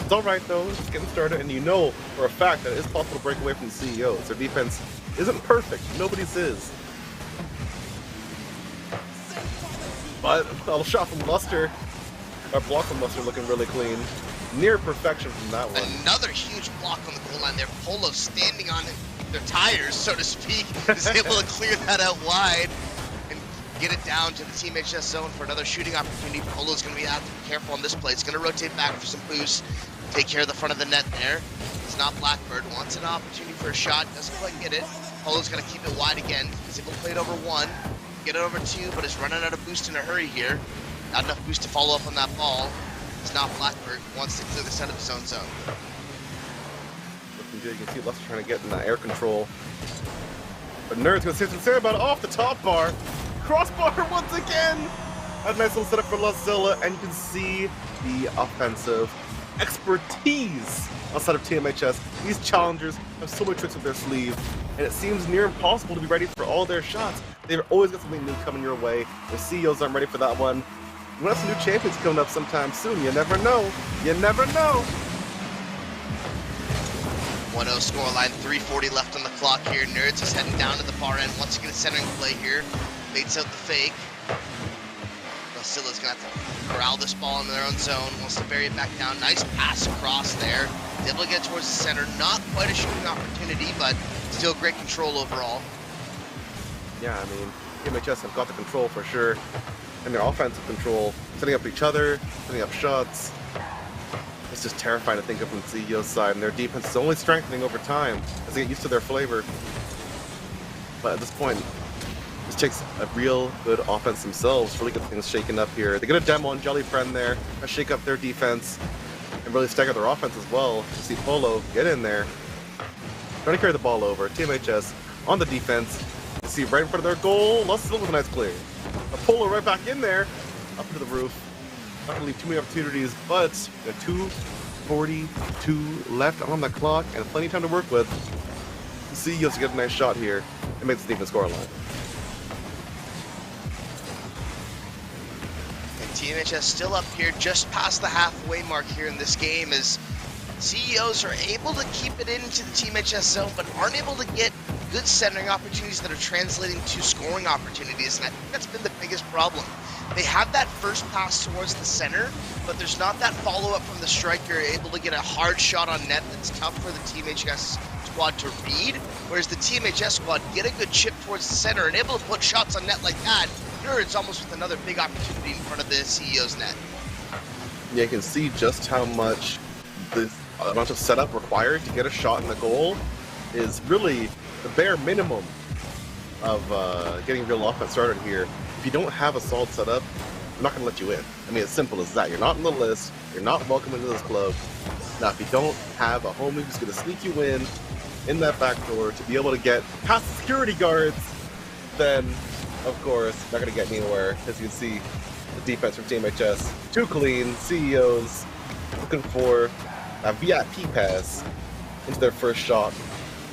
Speaker 1: It's all right, though. It's just getting started, and you know for a fact that it is possible to break away from the CEOs. Their defense isn't perfect. Nobody's is. But a little shot from Luster. Our block from Luster looking really clean. Near perfection from that one.
Speaker 2: Another huge block on the goal line there. Polo standing on their tires, so to speak, is able to clear that out wide and get it down to the TMHS zone for another shooting opportunity. Polo's going to have to be careful on this play. It's going to rotate back for some boost. Take care of the front of the net there. It's not Blackbird. Wants an opportunity for a shot. Doesn't quite get it. Polo's going to keep it wide again. He's able to play it over 1. Get it over 2, but is running out of boost in a hurry here. Not enough boost to follow up on that ball. It's not Blackbird. Wants to clear the center of his own zone.
Speaker 1: Looking good. You can see Luster trying to get in the air control. But Nerd's going to say something serious about it off the top bar. Crossbar once again. A nice little setup for Lutzilla, and you can see the offensive expertise outside of TMHS. These challengers have so many tricks up their sleeve, and it seems near impossible to be ready for all their shots. They've always got something new coming your way. The CEOs aren't ready for that one. We have some new champions coming up sometime soon. You never know. You never know.
Speaker 2: 1-0 scoreline, 3:40 left on the clock here. Nerds is heading down to the far end. Wants to get a centering play here. Baits out the fake. Silla's gonna have to corral this ball in their own zone. Wants to bury it back down. Nice pass across there. Able to get towards the center. Not quite a shooting opportunity, but still great control overall.
Speaker 1: Yeah, I mean, TMHS have got the control for sure. And their offensive control, setting up each other, setting up shots. It's just terrifying to think of from the CEO's side, and their defense is only strengthening over time as they get used to their flavor. But at this point, this takes a real good offense themselves, really get things shaken up here. They get a demo on Jelly Friend there, to shake up their defense, and really stagger their offense as well. You see Polo get in there, trying to carry the ball over. TMHS on the defense. You see right in front of their goal, Lutzilla with a nice clear. A Polo right back in there, up into the roof. Not gonna leave too many opportunities, but 2:42 left on the clock and plenty of time to work with. The CEOs get a nice shot here and make the even scoreline.
Speaker 2: TMHS still up here just past the halfway mark here in this game as CEOs are able to keep it into the TMHS zone but aren't able to get good centering opportunities that are translating to scoring opportunities, and I think that's been the biggest problem. They have that first pass towards the center, but there's not that follow-up from the striker able to get a hard shot on net that's tough for the Team HS squad to read, whereas the Team HS squad get a good chip towards the center and able to put shots on net like that. Nerds almost with another big opportunity in front of the CEO's net.
Speaker 1: Yeah, you can see just how much the amount of setup required to get a shot in the goal is really the bare minimum of getting real offense started here. If you don't have a solid setup, I'm not going to let you in. I mean, it's simple as that. You're not on the list. You're not welcome into this club. Now, if you don't have a homie who's going to sneak you in that back door to be able to get past the security guards, then, of course, not going to get anywhere. As you can see, the defense from Team HS, too clean. CEOs looking for a VIP pass into their first shot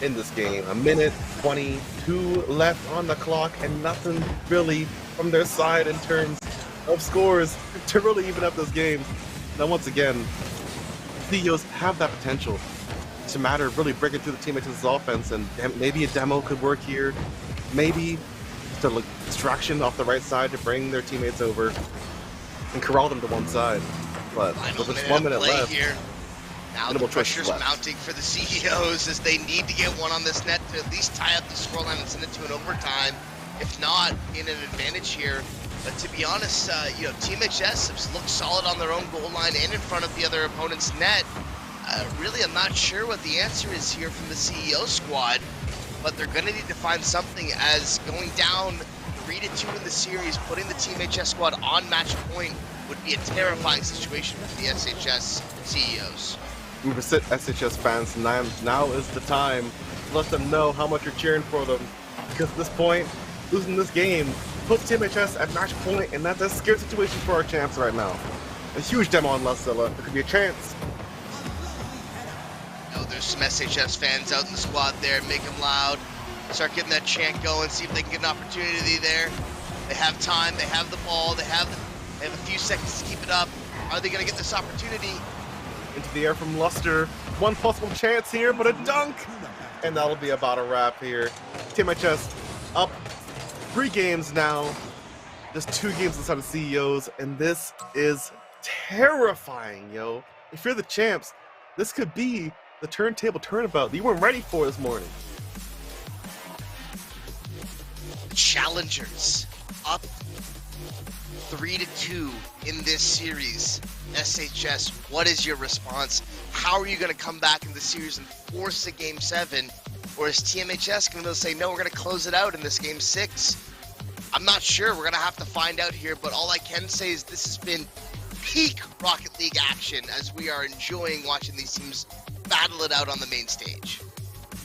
Speaker 1: in this game. 1:22 left on the clock, and nothing really from their side in terms of scores to really even up this game. Now, once again, CEOs have that potential to matter, really breaking through the Team HS's offense, and maybe a demo could work here. Maybe just a distraction off the right side to bring their teammates over and corral them to one side. But with just 1 minute left
Speaker 2: here. Now the pressure's mounting for the CEOs as they need to get one on this net to at least tie up the scoreline and send it to an overtime. If not, in an advantage here. But to be honest, you know, Team HS has looked solid on their own goal line and in front of the other opponent's net. Really, I'm not sure what the answer is here from the CEO squad, but they're going to need to find something, as going down 3-2 in the series, putting the Team HS squad on match point would be a terrifying situation for the SHS CEOs.
Speaker 1: We visit SHS fans, now is the time to let them know how much you're cheering for them, because at this point, losing this game puts Team HS at match point, and that's a scary situation for our champs right now. A huge demo on Lusilla. There could be a chance.
Speaker 2: Oh, there's some SHS fans out in the squad there. Make them loud. Start getting that chant going. See if they can get an opportunity there. They have time. They have the ball. They have a few seconds to keep it up. Are they going to get this opportunity?
Speaker 1: Into the air from Luster. One possible chance here, but a dunk! And that'll be about a wrap here. Team HS up 3 games now. Just 2 games inside of CEOs, and this is terrifying, yo. If you're the champs, this could be the turntable turnabout that you weren't ready for this morning.
Speaker 2: Challengers up 3-2 in this series. SHS, what is your response? How are you going to come back in the series and force a Game 7? Or is TMHS going to say, no, we're going to close it out in this Game 6? I'm not sure. We're going to have to find out here, but all I can say is this has been peak Rocket League action as we are enjoying watching these teams battle it out on the main stage.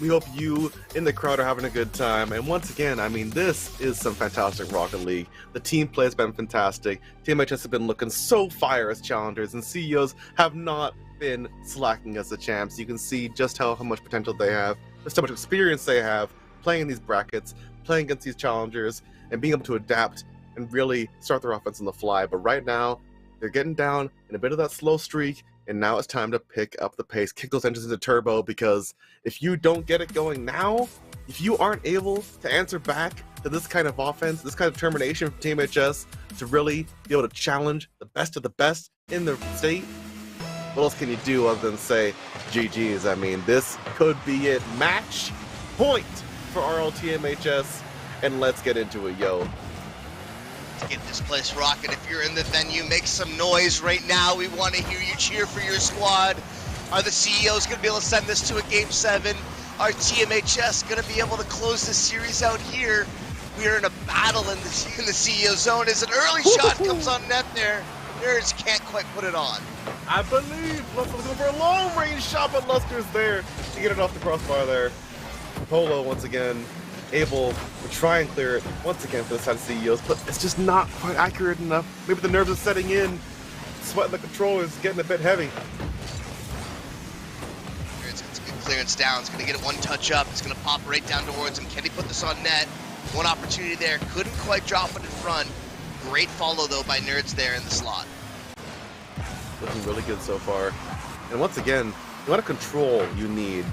Speaker 1: We hope you in the crowd are having a good time. And once again, I mean, this is some fantastic Rocket League. The team play has been fantastic. TMHS has been looking so fire as challengers, and CEOs have not been slacking as the champs. You can see just how much potential they have, just how much experience they have playing in these brackets, playing against these challengers, and being able to adapt and really start their offense on the fly. But right now, they're getting down in a bit of that slow streak, and now it's time to pick up the pace, kick those engines into turbo, because if you don't get it going now, if you aren't able to answer back to this kind of offense, this kind of determination from Team HS to really be able to challenge the best of the best in the state, what else can you do other than say GG's? I mean, this could be it. Match point for RLTMHS, and let's get into it, yo.
Speaker 2: To get this place rocking. If you're in the venue, make some noise right now. We want to hear you cheer for your squad. Are the CEOs going to be able to send this to a Game 7? Are TMHS going to be able to close this series out here? We are in a battle in the CEO zone as an early shot comes on net there. Nerds can't quite put it on.
Speaker 1: I believe Luster's going for a long range shot, but Luster's there to get it off the crossbar there. Polo once again able to try and clear it once again for the side of CEOs, but it's just not quite accurate enough. Maybe the nerves are setting in. Sweating the controller's getting a bit heavy.
Speaker 2: It's a good clearance down. It's going to get it one touch up. It's going to pop right down towards him. Can he put this on net? One opportunity there. Couldn't quite drop it in front. Great follow, though, by Nerds there in the slot.
Speaker 1: Looking really good so far. And once again, the amount of control you need,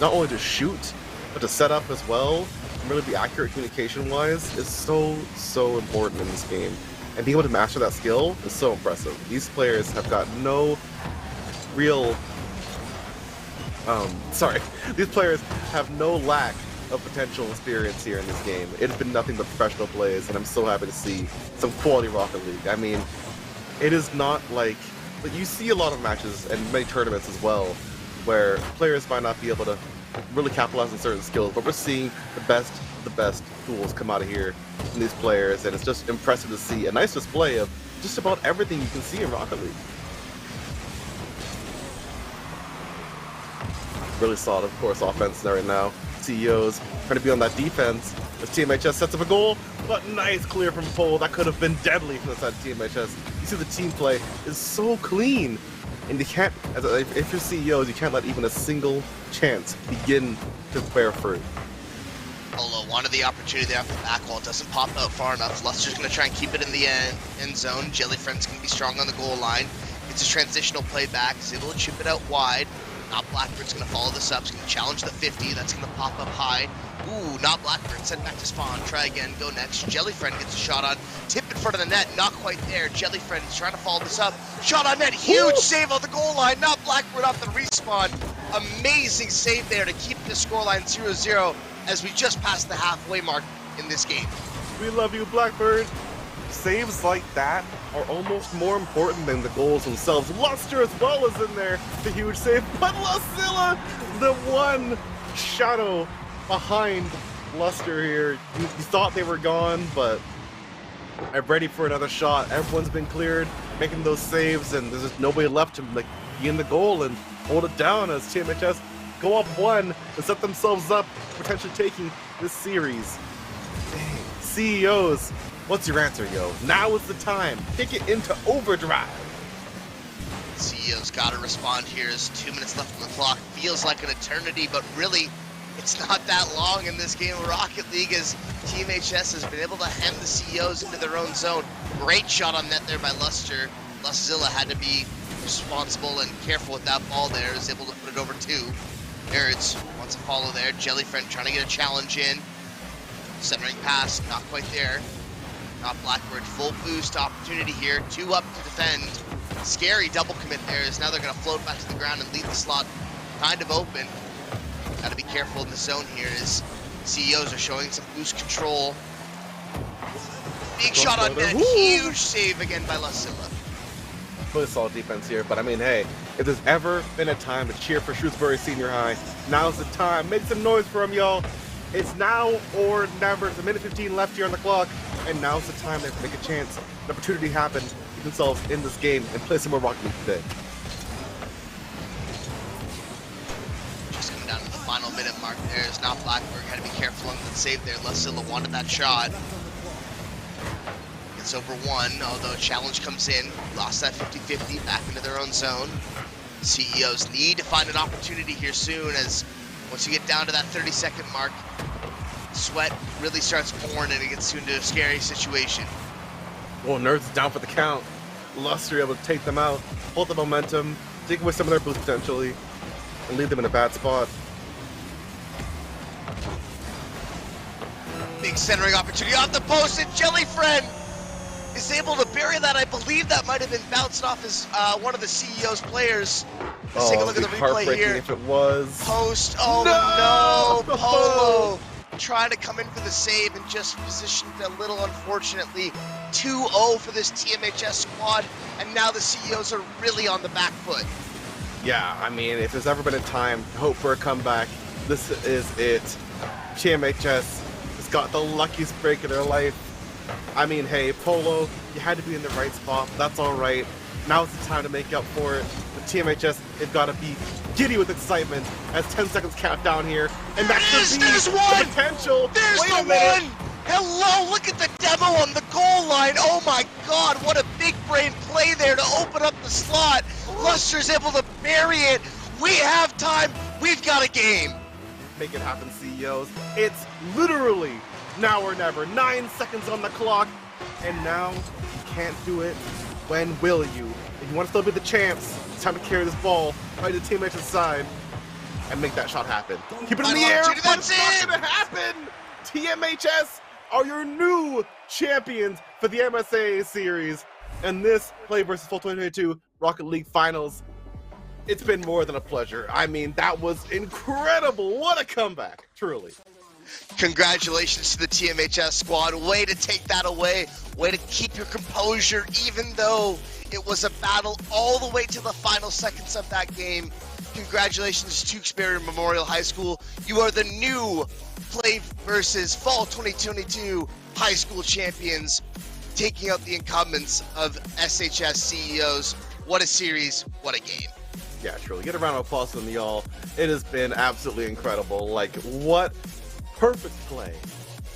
Speaker 1: not only to shoot, but to set up as well, and really be accurate communication-wise, is so important in this game. And being able to master that skill is so impressive. These players have got no real... these players have no lack of potential experience here in this game. It has been nothing but professional plays, and I'm so happy to see some quality Rocket League. I mean, it is not like you see a lot of matches and many tournaments as well, where players might not be able to really capitalize on certain skills, but we're seeing the best of the best tools come out of here from these players, and it's just impressive to see a nice display of just about everything you can see in Rocket League. Really solid, of course, offense there right now. CEOs trying to be on that defense as TMHS sets up a goal, but nice clear from Pole. That could have been deadly from the side of TMHS. You see the team play is so clean, and you can't, if you're CEOs, you can't let even a single chance begin to bear fruit.
Speaker 2: Polo wanted the opportunity there after the back wall. It doesn't pop out far enough. Luster's going to try and keep it in the end zone. Jellyfriend's going to be strong on the goal line. It's a transitional play back. He's able to chip it out wide. Not Blackbird's going to follow this up. He's going to challenge the 50. That's going to pop up high. Ooh, not Blackbird. Send back to spawn. Try again. Go next. Jellyfriend gets a shot on. Tip in front of the net. Not quite there. Jellyfriend is trying to follow this up. Shot on net. Huge save on the goal line. Not Blackbird off the respawn. Amazing save there to keep the scoreline 0-0 as we just passed the halfway mark in this game.
Speaker 1: We love you, Blackbird. Saves like that are almost more important than the goals themselves. Luster as well is in there, the huge save, but Lucilla, the one shadow behind Luster here. You thought they were gone, but I'm ready for another shot. Everyone's been cleared, making those saves, and there's just nobody left to be in the goal and hold it down as TMHS go up one and set themselves up, potentially taking this series. Dang. CEOs. What's your answer, yo? Now is the time. Kick it into overdrive.
Speaker 2: CEO's got to respond here. There's 2 minutes left on the clock. Feels like an eternity, but really, it's not that long in this game of Rocket League as Team HS has been able to hem the CEOs into their own zone. Great shot on net there by Luster. Lustzilla had to be responsible and careful with that ball there. Is able to put it over two. Nerds wants to follow there. Jellyfriend trying to get a challenge in. Centering pass, not quite there. Not Blackbird, full boost opportunity here. 2 up to defend. Scary double commit there as now they're going to float back to the ground and leave the slot kind of open. Got to be careful in the zone here as CEOs are showing some boost control. Big shot on net, huge save again by Lustzilla.
Speaker 1: Really solid defense here, but I mean, hey, if there's ever been a time to cheer for Shrewsbury Senior High, now's the time. Make some noise for them, y'all. It's now or never. There's a minute 15 left here on the clock, and now's the time to make a chance, an opportunity happen, get themselves in this game and play some more Rocket League today.
Speaker 2: Just coming down to the final minute mark there is not Blackbird. Had to be careful on the save there. Lustzilla wanted that shot. It's over one, although a challenge comes in. Lost that 50-50 back into their own zone. CEOs need to find an opportunity here soon, as once you get down to that 30-second mark, sweat really starts pouring and it gets into a scary situation.
Speaker 1: Well, Nerds is down for the count. Luster able to take them out, hold the momentum, take away some of their boost potentially, and leave them in a bad spot.
Speaker 2: Big centering opportunity off the post, and Jellyfriend is able to bury that. I believe that might have been bounced off as one of the CEO's players. Let's take a look at the replay here.
Speaker 1: If it was.
Speaker 2: Post, oh no, Polo trying to come in for the save and just positioned a little unfortunately. 2-0 for this TMHS squad, and now the CEOs are really on the back foot.
Speaker 1: Yeah, I mean, if there's ever been a time to hope for a comeback, this is it. TMHS has got the luckiest break of their life. I mean, hey, Polo, you had to be in the right spot. That's all right. Now's the time to make up for it. The TMHS has got to be giddy with excitement as 10 seconds count down here. And that could be the potential.
Speaker 2: There's the one! Hello, look at the demo on the goal line. Oh my God, what a big brain play there to open up the slot. Luster's able to bury it. We have time. We've got a game.
Speaker 1: Make it happen, CEOs. It's literally now or never. 9 seconds on the clock. And now you can't do it. When will you? If you want to still be the champs, it's time to carry this ball right to the teammate's side. and make that shot happen. Keep it in
Speaker 2: Final
Speaker 1: the air,
Speaker 2: opportunity,
Speaker 1: but
Speaker 2: that's
Speaker 1: it's
Speaker 2: it!
Speaker 1: not gonna happen! TMHS are your new champions for the MSAA series, and this PlayVS Fall 2022 Rocket League Finals. It's been more than a pleasure. I mean, that was incredible. What a comeback, truly.
Speaker 2: Congratulations to the TMHS squad. Way to take that away. Way to keep your composure, even though it was a battle all the way to the final seconds of that game. Congratulations to Tewksbury Memorial High School. You are the new PlayVS Fall 2022 high school champions, taking out the incumbents of SHS CEOs. What a series, what a game.
Speaker 1: Yeah, truly. Get a round of applause from y'all. It has been absolutely incredible. Like, what perfect play.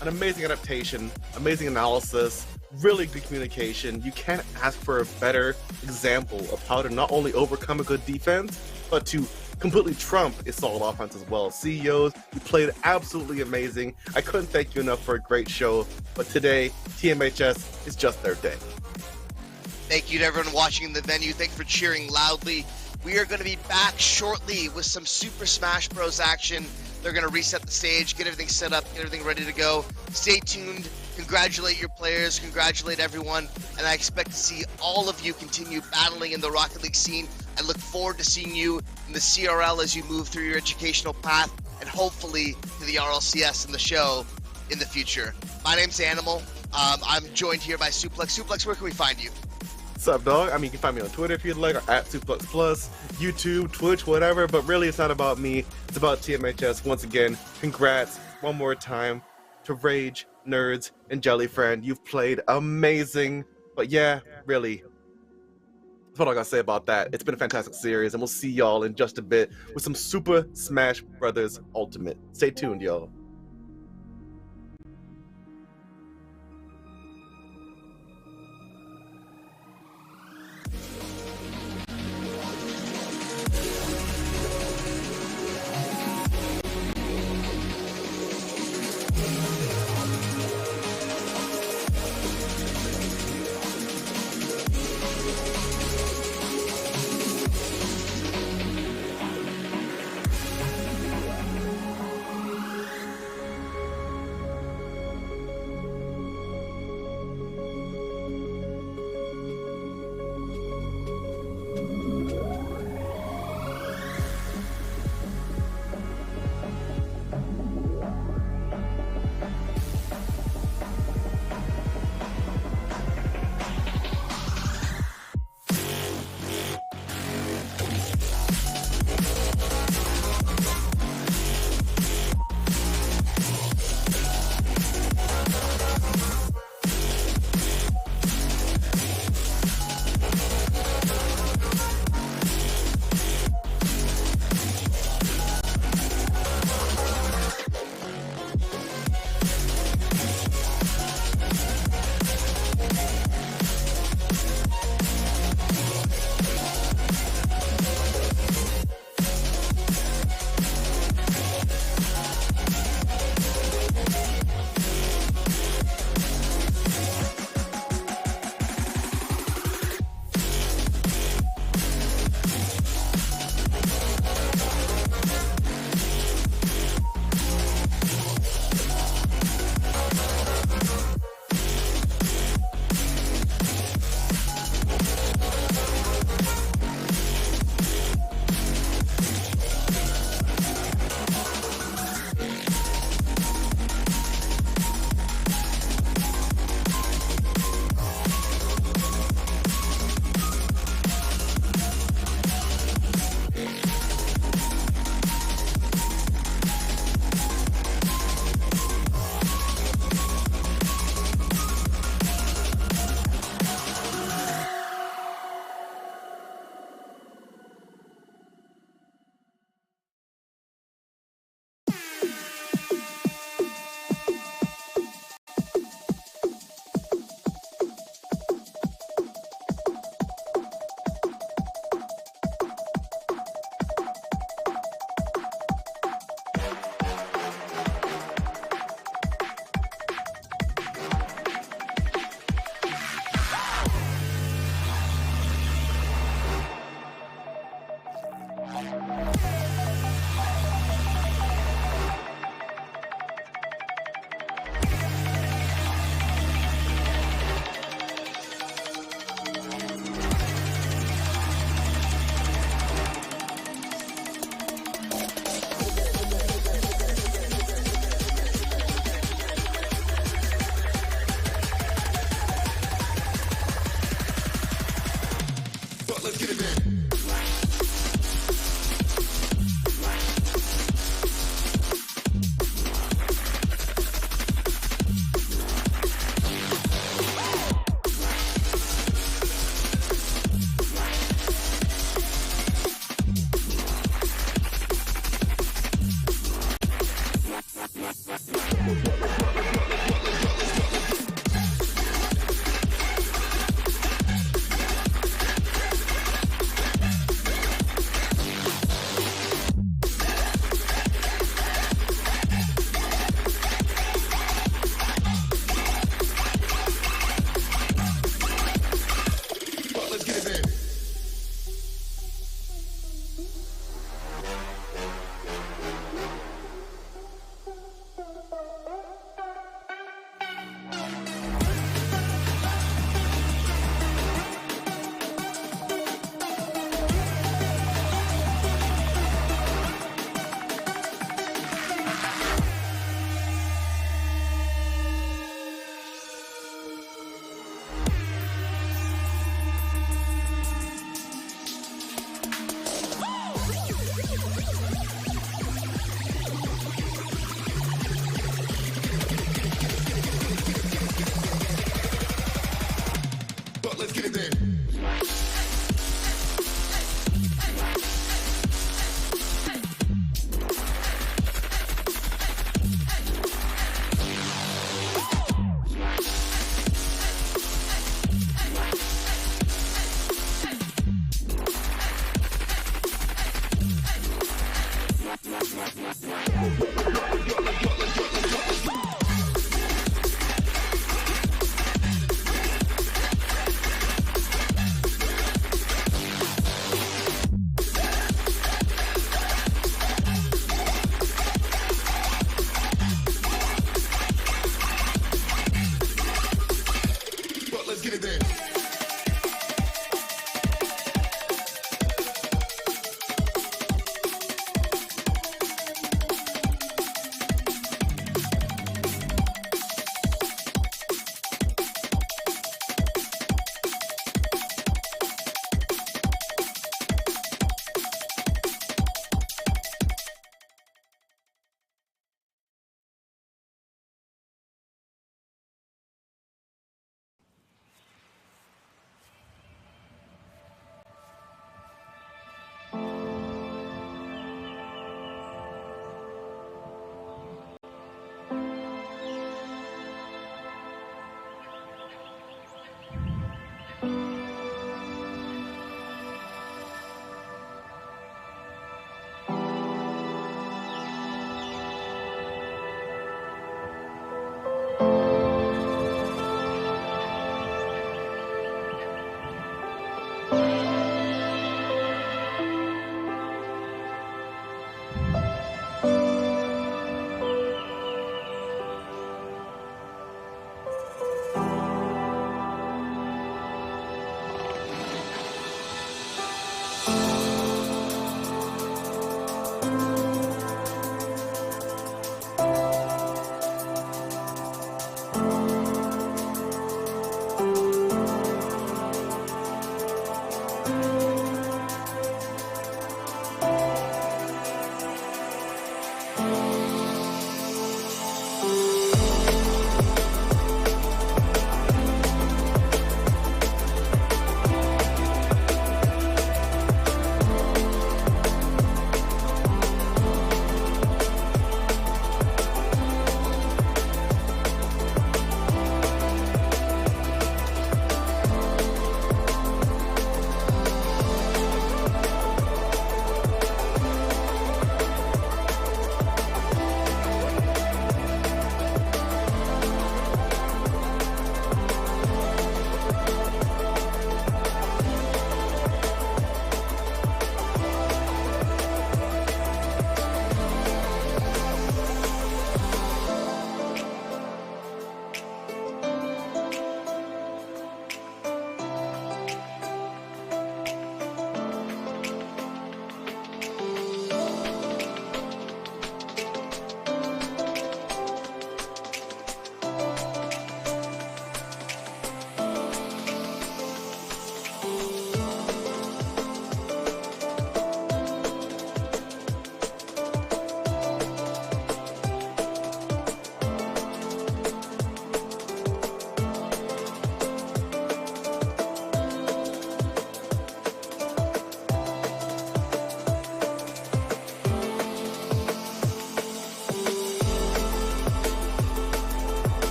Speaker 1: An amazing adaptation, amazing analysis, really good communication. You can't ask for a better example of how to not only overcome a good defense, but to completely trump a solid offense as well. CEOs, you played absolutely amazing. I couldn't thank you enough for a great show, but today, TMHS is just their day.
Speaker 2: Thank you to everyone watching in the venue. Thanks for cheering loudly. We are going to be back shortly with some Super Smash Bros. Action. They're going to reset the stage, get everything set up, get everything ready to go. Stay tuned. Congratulate your players. Congratulate everyone. And I expect to see all of you continue battling in the Rocket League scene. I look forward to seeing you in the CRL as you move through your educational path, and hopefully to the RLCS and the show in the future. My name's Animal. I'm joined here by Suplex. Suplex, where can we find you?
Speaker 1: What's up, dog? I mean, you can find me on Twitter if you'd like, or at Suplex Plus, YouTube, Twitch, whatever, but really it's not about me, it's about TMHS. Once again, congrats one more time to Rage, Nerds, and Jellyfriend. You've played amazing, but yeah, really, that's what I gotta say about that. It's been a fantastic series, and we'll see y'all in just a bit with some Super Smash Brothers Ultimate. Stay tuned, y'all.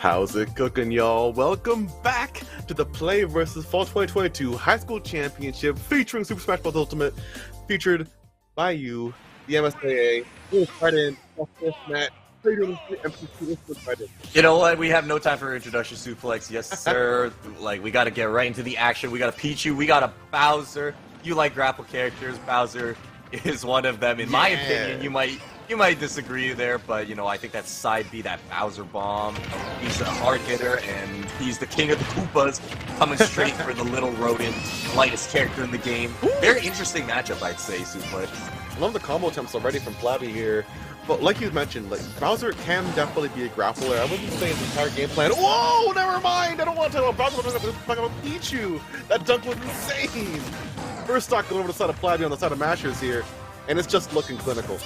Speaker 1: How's it cooking, y'all? Welcome back to the PlayVS Fall 2022 High School Championship featuring Super Smash Bros. Ultimate, featured by you, the MSAA. Right in, fifth match.
Speaker 3: You know what? We have no time for introduction suplex. Yes, sir. Like, we gotta get right into the action. We got a Pichu, we got a Bowser. You like grapple characters. Bowser is one of them. In my opinion, you might disagree there, but you know, I think that side B, that Bowser bomb, he's a hard hitter, and he's the king of the Koopas, coming straight for the little rodent, lightest character in the game. Very interesting matchup, I'd say, Suplex.
Speaker 1: I love the combo attempts already from Flabby here. But like you mentioned, like Bowser can definitely be a grappler. I wasn't saying the entire game plan. Whoa, never mind. I don't want to talk about Bowser. I'm talking about Pichu. That dunk was insane. First stock going over the side of Flabby on the side of Mashers here, and it's just looking clinical.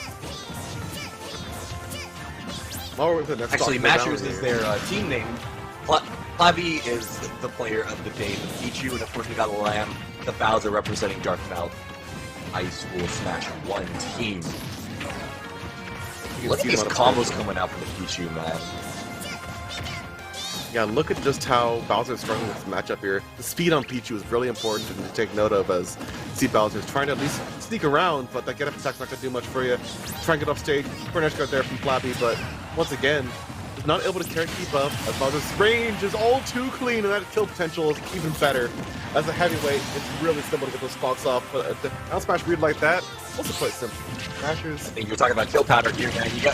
Speaker 3: Actually, Mashers is their team name. Flabby is the player of the day. Pichu, and of course we got Lamb, the Bowser representing Darkmouth High School Smash 1 team. Look at these combos coming out from the Pichu, man.
Speaker 1: Yeah, look at just how Bowser's struggling with this matchup here. The speed on Pichu is really important to take note of, as see Bowser's trying to at least sneak around, but that get-up attack's not going to do much for you. Try and get off stage, Furnace guard there from Flabby, but once again, is not able to keep up, as Bowser's range is all too clean, and that kill potential is even better. As a heavyweight, it's really simple to get those spots off, but a down smash read like that, also quite simple. Mashers.
Speaker 3: I think you're talking about kill pattern here, man. You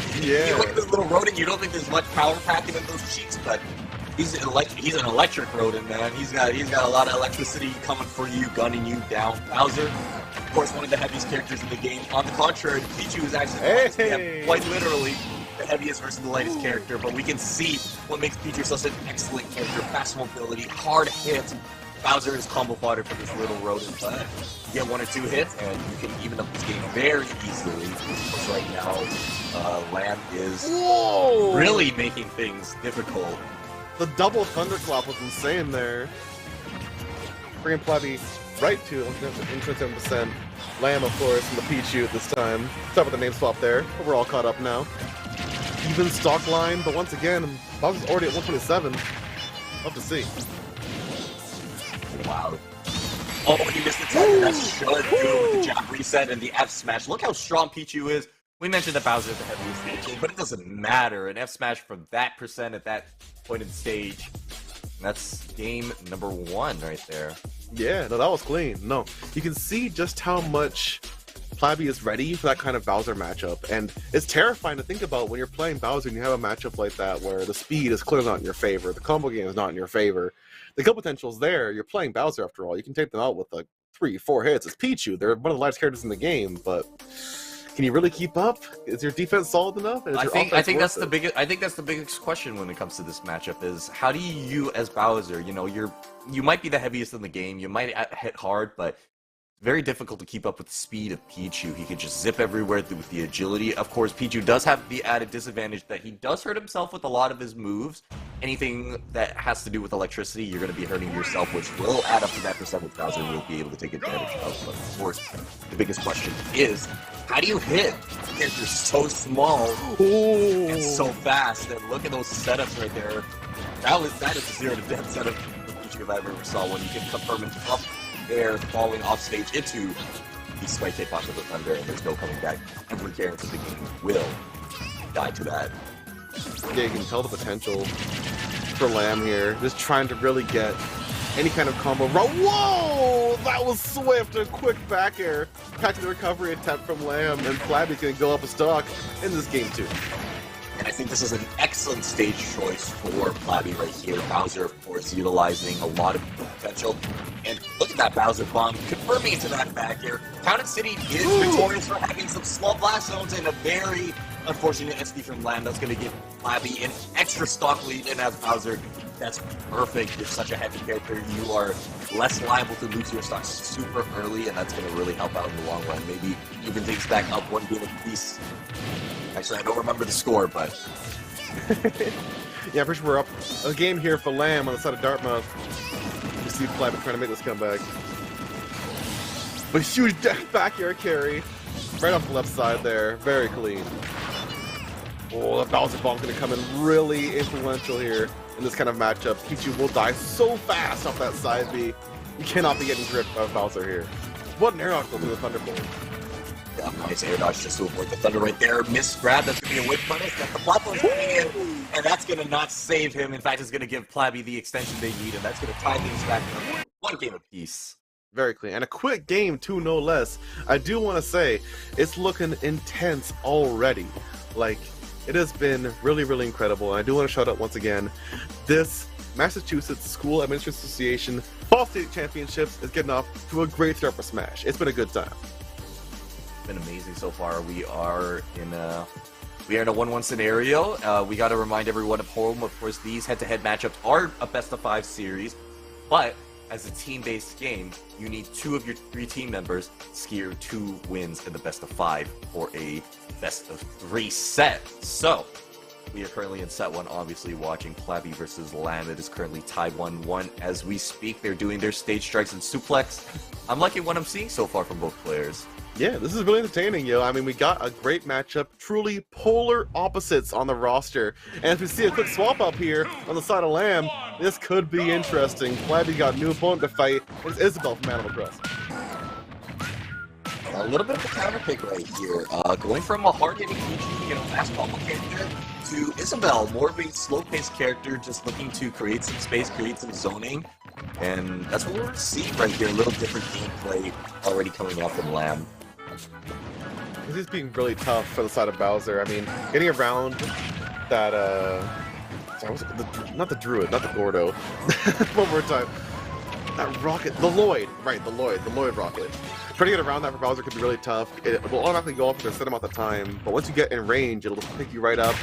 Speaker 3: look at this little rodent, you don't think there's much power packing in those cheeks, but he's an electric rodent, man. He's got a lot of electricity coming for you, gunning you down. Bowser, of course, one of the heaviest characters in the game. On the contrary, Pichu is actually quite literally the heaviest versus the lightest character, but we can see what makes Pichu such an excellent character. Fast mobility, hard hits. Bowser is combo fodder for this little rodent, but you get 1 or 2 hits, and you can even up this game very easily. Because right now, Lamb is really making things difficult.
Speaker 1: The double thunderclap was insane there. Bringing Flabby right to 107%. Lamb, of course, and the Pichu this time. Start with the name swap there, but we're all caught up now. Even stock line, but once again, Bowser's already at 127. Love to see.
Speaker 3: Wow. Oh, he missed the tech. That should do with the jab reset and the F smash. Look how strong Pichu is. We mentioned that Bowser is the heaviest stage, but it doesn't matter. An F smash from that percent at that point in the stage. That's game number 1 right there.
Speaker 1: Yeah, no, that was clean. No, you can see just how much Flabby is ready for that kind of Bowser matchup, and it's terrifying to think about when you're playing Bowser and you have a matchup like that where the speed is clearly not in your favor, the combo game is not in your favor. The kill potential's there. You're playing Bowser after all. You can take them out with like 3-4 hits. It's Pichu. They're one of the lightest characters in the game, but can you really keep up? Is your defense solid enough? I think
Speaker 3: that's the biggest. I think that's the biggest question when it comes to this matchup is how do you as Bowser? You know, you might be the heaviest in the game. You might hit hard, but very difficult to keep up with the speed of Pichu. He can just zip everywhere with the agility. Of course, Pichu does have the added disadvantage that he does hurt himself with a lot of his moves. Anything that has to do with electricity, you're going to be hurting yourself, which will add up to that percent which Bowser will be able to take advantage of. But of course, the biggest question is, how do you hit? You're so small and so fast. And look at those setups right there. That is a 0 to death setup Pichu if I ever saw one. You can confirm it up there, falling off stage into the spike tape onto the thunder, and there's no coming back. Every character in the game will die to that.
Speaker 1: Yeah, you can tell the potential for Lamb here. Just trying to really get any kind of combo. Whoa! That was swift. A quick back air. Catching the recovery attempt from Lamb, and Flabby's going to go up a stock in this game too.
Speaker 3: And I think this is an excellent stage choice for Flabby right here. Bowser, of course, utilizing a lot of potential. And look at that Bowser bomb, confirming into that back air. Town City is victorious for having some small blast zones and a very unfortunate SD from Lamb that's going to give Flabby an extra stock lead. And as Bowser, that's perfect. You're such a heavy character. You are less liable to lose your stocks super early, and that's going to really help out in the long run. Maybe even things back up 1 game apiece. Actually, I don't remember the score, but...
Speaker 1: Yeah, I'm pretty sure we're up a game here for Lamb on the side of Dartmouth. You see Flabby trying to make this comeback. But huge back air carry. Right off the left side there. Very clean. Oh, the Bowser Bomb gonna come in really influential here in this kind of matchup. Pichu will die so fast off that side B. You cannot be getting gripped by Bowser here. What an air knock to the Thunderbolt.
Speaker 3: Yeah, nice air dodge just to avoid the thunder right there. Missed grab, that's going to be a whip punish. Got the platform's coming in, and that's going to not save him. In fact, it's going to give Plabby the extension they need, and that's going to tie things back to one game apiece.
Speaker 1: Very clean. And a quick game, too, no less. I do want to say, it's looking intense already. Like, it has been really, really incredible. And I do want to shout out once again, this Massachusetts School Administration Association Fall State Championships is getting off to a great start for Smash. It's been a good time.
Speaker 3: Been amazing so far. We are in a 1-1 scenario. We got to remind everyone of home. Of course, these head-to-head matchups are a best-of-5 series, but as a team-based game, you need 2 of your 3 team members to secure 2 wins in the best-of-5 for a best-of-3 set. So we are currently in set 1, obviously watching Plabby versus Lamb. It is currently tied 1-1 as we speak. They're doing their stage strikes and suplex. I'm liking what I'm seeing so far from both players.
Speaker 1: Yeah, this is really entertaining, yo. I mean, we got a great matchup, truly polar opposites on the roster. And as we see a quick swap up here on the side of Lamb, this could be interesting. Plabby got a new opponent to fight. It's Isabel from Animal Crossing.
Speaker 3: A little bit of a counter pick right here. Going from a hard-hitting PG, fast combo character to Isabel, more of a slow-paced character, just looking to create some space, create some zoning. And that's what we're seeing right here. A little different gameplay already coming out from Lamb.
Speaker 1: This is being really tough for the side of Bowser. I mean, getting around that, sorry, not the Druid, not the Gordo. One more time. That rocket, the Lloyd, right, the Lloyd rocket. Trying to get around that for Bowser could be really tough. It will automatically go off for a set amount of time, but once you get in range, it'll pick you right up,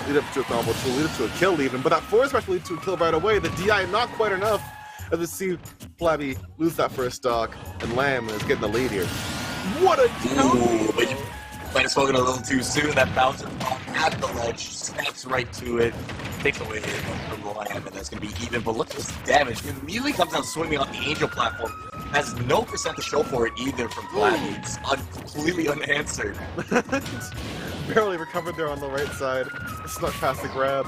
Speaker 1: lead up to a combo, lead up to a kill even, but that forward smash will lead to a kill right away. The DI not quite enough, as we see Plabby lose that first stock, and Lamb is getting the lead here. What a
Speaker 3: Ooh, but you might have spoken a little too soon. That Bowser bomb at the ledge, snaps right to it, takes away from Lamb, and that's going to be even. But look at this damage. He immediately comes out swinging on the Angel platform. Has no percent to show for it either from Plabby. It's completely unanswered.
Speaker 1: Barely recovered there on the right side. Snuck past the grab.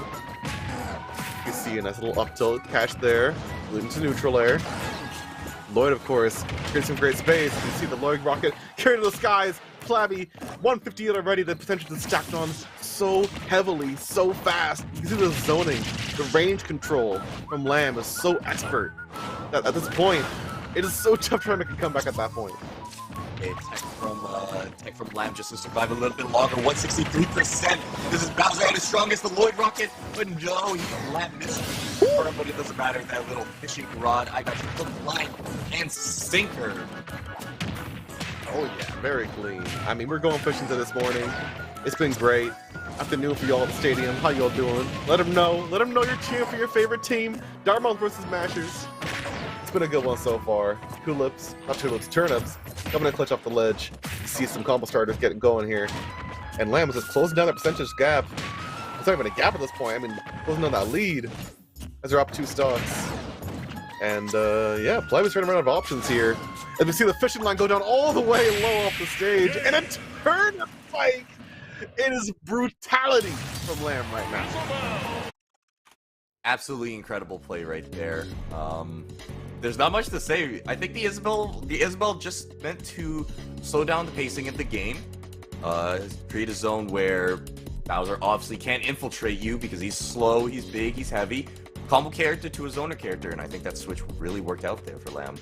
Speaker 1: You see a nice little up tilt catch there, leading to neutral air. Lloyd, of course, creates some great space. You can see the Lloyd rocket carried to the skies. Plabby, 158 already, the potential to stacked on so heavily, so fast. You can see the zoning, the range control from Lamb is so expert that at this point, it is so tough trying to come back at that point.
Speaker 3: Okay, tech from Lamb just to survive a little bit longer. 163%. This is Bowser at his strongest, the Lloyd rocket, but no, Lamb missed. But it doesn't matter. That little fishing rod, I got you hook, line, and sinker.
Speaker 1: Oh yeah, very clean. I mean, we're going fishing to this morning. It's been great. Afternoon for y'all at the stadium. How y'all doing? Let them know. Let them know you're cheering for your favorite team. Dartmouth versus Mashers. It's been a good one so far. Tulips, not tulips, turnips. Coming to clutch off the ledge. You see some combo starters getting going here. And Lamb is just closing down that percentage gap. It's not even a gap at this point. I mean, closing down that lead as they're up 2 stocks. And yeah, Plabby's running out of options here. As we see the fishing line go down all the way low off the stage. And a turnip spike! It is brutality from Lamb right now.
Speaker 3: Absolutely incredible play right there. There's not much to say. I think the Isabel just meant to slow down the pacing of the game, create a zone where Bowser obviously can't infiltrate you because he's slow, he's big, he's heavy. Combo character to a zoner character, and I think that switch really worked out there for Lamb.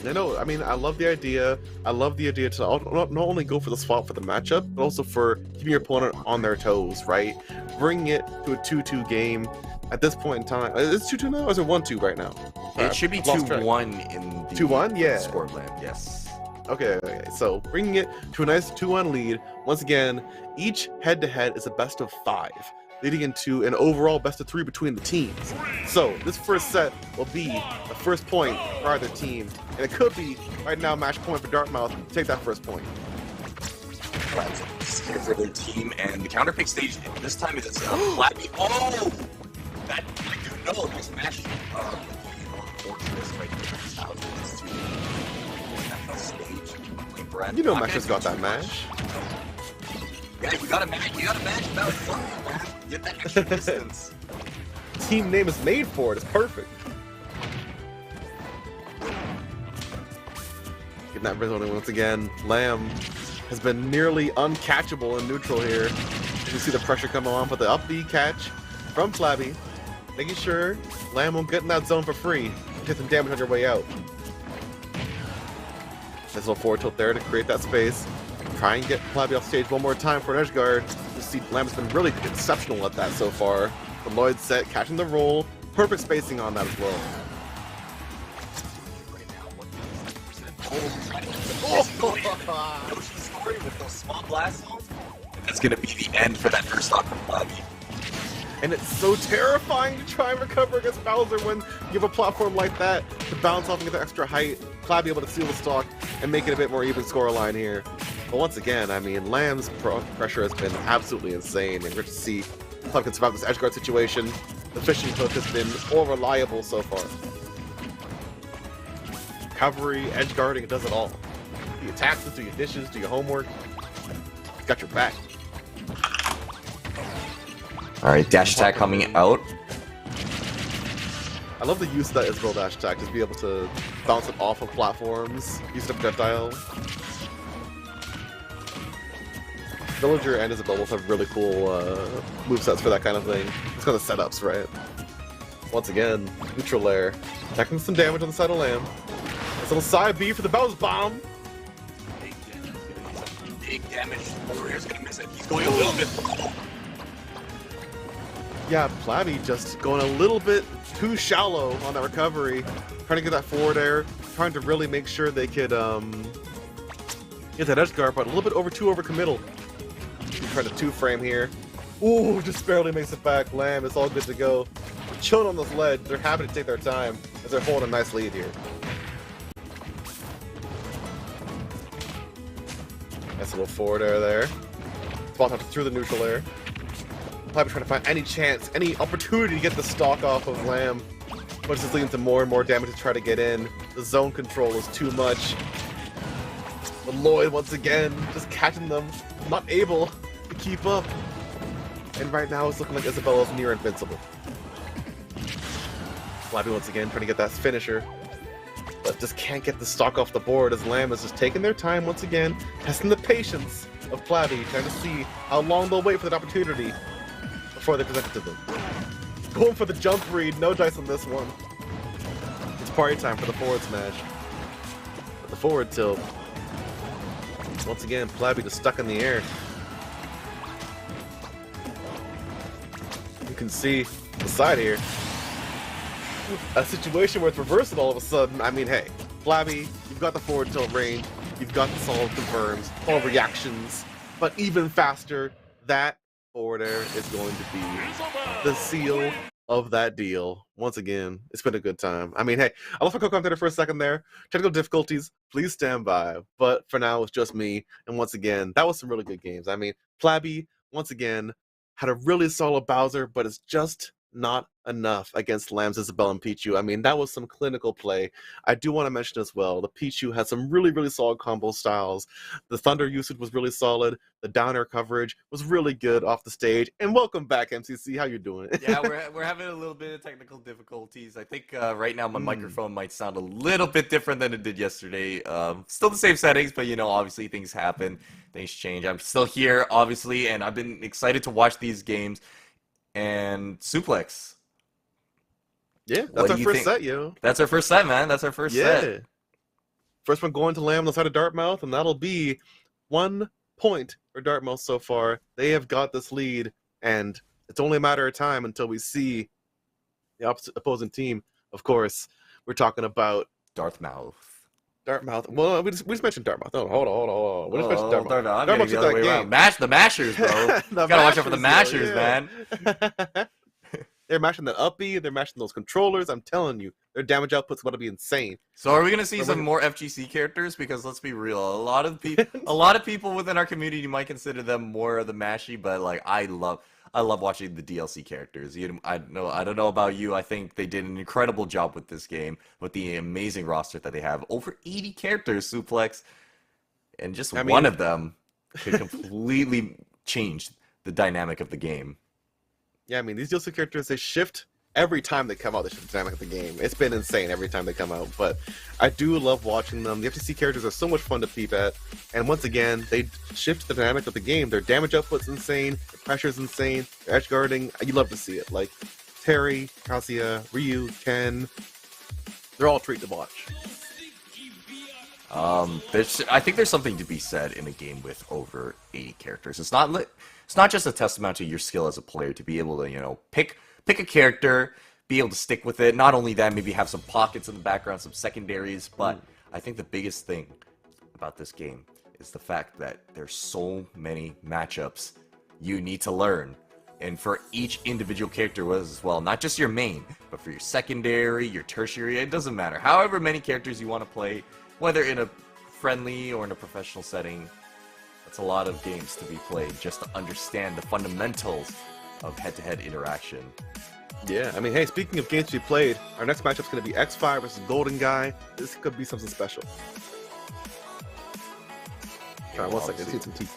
Speaker 1: No, I mean, I love the idea. I love the idea to not only go for the swap for the matchup, but also for keeping your opponent on their toes, right? Bringing it to a 2-2 game. At this point in time, is it 2-2 now, or is it 1-2 right now?
Speaker 3: It should be 2-1 in the
Speaker 1: 2-1, yeah.
Speaker 3: score of Lamb, yes.
Speaker 1: Okay, so bringing it to a nice 2-1 lead. Once again, each head-to-head is a best of 5, leading into an overall best of 3 between the teams. So this first set will be the first point for either team, and it could be right now match point for Dartmouth to take that first point.
Speaker 3: Here for their team, and the counter pick stage this time is Plabby. Oh, that I do know. This match,
Speaker 1: you know, Masher's got that mash.
Speaker 3: Yeah, you gotta match that fucking man. Get that extra distance.
Speaker 1: Team name is made for it. It's perfect. Getting that red once again. Lamb has been nearly uncatchable in neutral here. You see the pressure come on, but the up B catch from Flabby, making sure Lamb won't get in that zone for free. Get some damage on your way out. Nice little forward tilt there to create that space. Try and get Flabby off stage one more time for an edge guard. You see Lamb's been really exceptional at that so far. The Lloyd set, catching the roll. Perfect spacing on that as well.
Speaker 3: With those small blast zones, that's gonna be the end for that first stock from Flabby.
Speaker 1: And it's so terrifying to try and recover against Bowser when you have a platform like that to bounce off and get the extra height. Flabby able to seal the stock and make it a bit more even scoreline here. But once again, I mean, Lamb's pressure has been absolutely insane, and we're to see Flabby can survive this edge guard situation. The fishing hook has been more reliable so far. Recovery, edge guarding, it does it all. Do your taxes, do your dishes, do your homework. Got your back.
Speaker 3: Alright, dash attack coming out.
Speaker 1: I love the use of that Isabel dash attack, just be able to bounce it off of platforms, use the projectile. Villager and Isabel both have really cool movesets for that kind of thing. It's kind of setups, right? Once again, neutral layer. Attacking some damage on the side of Lamb. This little side B for the Bowser Bomb.
Speaker 3: Big damage. Warrior's gonna miss it. He's going a little bit.
Speaker 1: Yeah, Flabby just going a little bit too shallow on that recovery. Trying to get that forward air. Trying to really make sure they could get that edge guard, but a little bit over committal. Trying to 2-frame here. Ooh, just barely makes it back. Lamb is all good to go. They're chilling on this ledge. They're happy to take their time as they're holding a nice lead here. Nice little forward air there. Spot out through the neutral air. Flabby trying to find any chance, any opportunity to get the stock off of Lamb. But it's just leading to more and more damage to try to get in. The zone control is too much. But Lloyd, once again, just catching them. Not able to keep up. And right now it's looking like Isabella's near invincible. Flabby once again trying to get that finisher. But just can't get the stock off the board as Lamb is just taking their time once again, testing the patience of Flabby, trying to see how long they'll wait for that opportunity before they present it to them. Going for the jump read, no dice on this one. It's party time for the forward smash. But the forward tilt. Once again, Flabby just stuck in the air. You can see the side here. A situation where it's reversed all of a sudden. I mean, hey, Flabby, you've got the forward tilt range, you've got the solid confirms, all reactions, but even faster, that forward air is going to be the seal of that deal. Once again, it's been a good time. I mean, hey, I left my co-commentator for a second there. Technical difficulties, please stand by. But for now, it's just me. And once again, that was some really good games. I mean, Flabby, once again, had a really solid Bowser, but it's just not enough against Lamb's Isabelle and Pichu. I mean, that was some clinical play. I do want to mention as well, the Pichu had some really solid combo styles. The Thunder usage was really solid. The down air coverage was really good off the stage. And welcome back, MCC. How you doing?
Speaker 3: Yeah, we're having a little bit of technical difficulties. I think right now my microphone might sound a little bit different than it did yesterday. Still the same settings, but you know, obviously things happen, things change. I'm still here, obviously, and I've been excited to watch these games. And Suplex.
Speaker 1: Yeah, that's our first set, yo.
Speaker 3: That's our first set, man. That's our first set.
Speaker 1: First one going to Lamb on the side of Dartmouth, and that'll be 1 point for Dartmouth so far. They have got this lead, and it's only a matter of time until we see the opposing team. Of course, we're talking about
Speaker 3: Dartmouth.
Speaker 1: Well, we just mentioned Dartmouth. Oh, hold on. We just mentioned Dartmouth.
Speaker 3: Dartmouth took that game. The Mashers, bro. Gotta watch out for the Mashers, man.
Speaker 1: They're mashing that up B. They're mashing those controllers. I'm telling you, their damage output's going to be insane.
Speaker 3: So are we going to see some more FGC characters? Because let's be real, a lot of people within our community might consider them more of the mashy, but like I love watching the DLC characters. I don't know about you. I think they did an incredible job with this game, with the amazing roster that they have. Over 80 characters, Suplex, and just one of them could completely changed the dynamic of the game.
Speaker 1: Yeah, I mean, these DLC characters, they shift every time they come out. They shift the dynamic of the game. It's been insane every time they come out, but I do love watching them. The FTC characters are so much fun to peep at, and once again, they shift the dynamic of the game. Their damage output's insane, their pressure's insane, their edge guarding, you love to see it. Like, Terry, Kazuya, Ryu, Ken, they're all a treat to watch.
Speaker 3: I think there's something to be said in a game with over 80 characters. It's not just a testament to your skill as a player to be able to, you know, pick a character, be able to stick with it. Not only that, maybe have some pockets in the background, some secondaries, but I think the biggest thing about this game is the fact that there's so many matchups you need to learn. And for each individual character as well, not just your main, but for your secondary, your tertiary, it doesn't matter. However many characters you want to play, whether in a friendly or in a professional setting, that's a lot of games to be played just to understand the fundamentals of head-to-head interaction.
Speaker 1: Yeah, I mean, hey, speaking of games to be played, our next matchup's going to be X-Fire versus Golden Guy. This could be something special. Try 1 second, let's get some tea.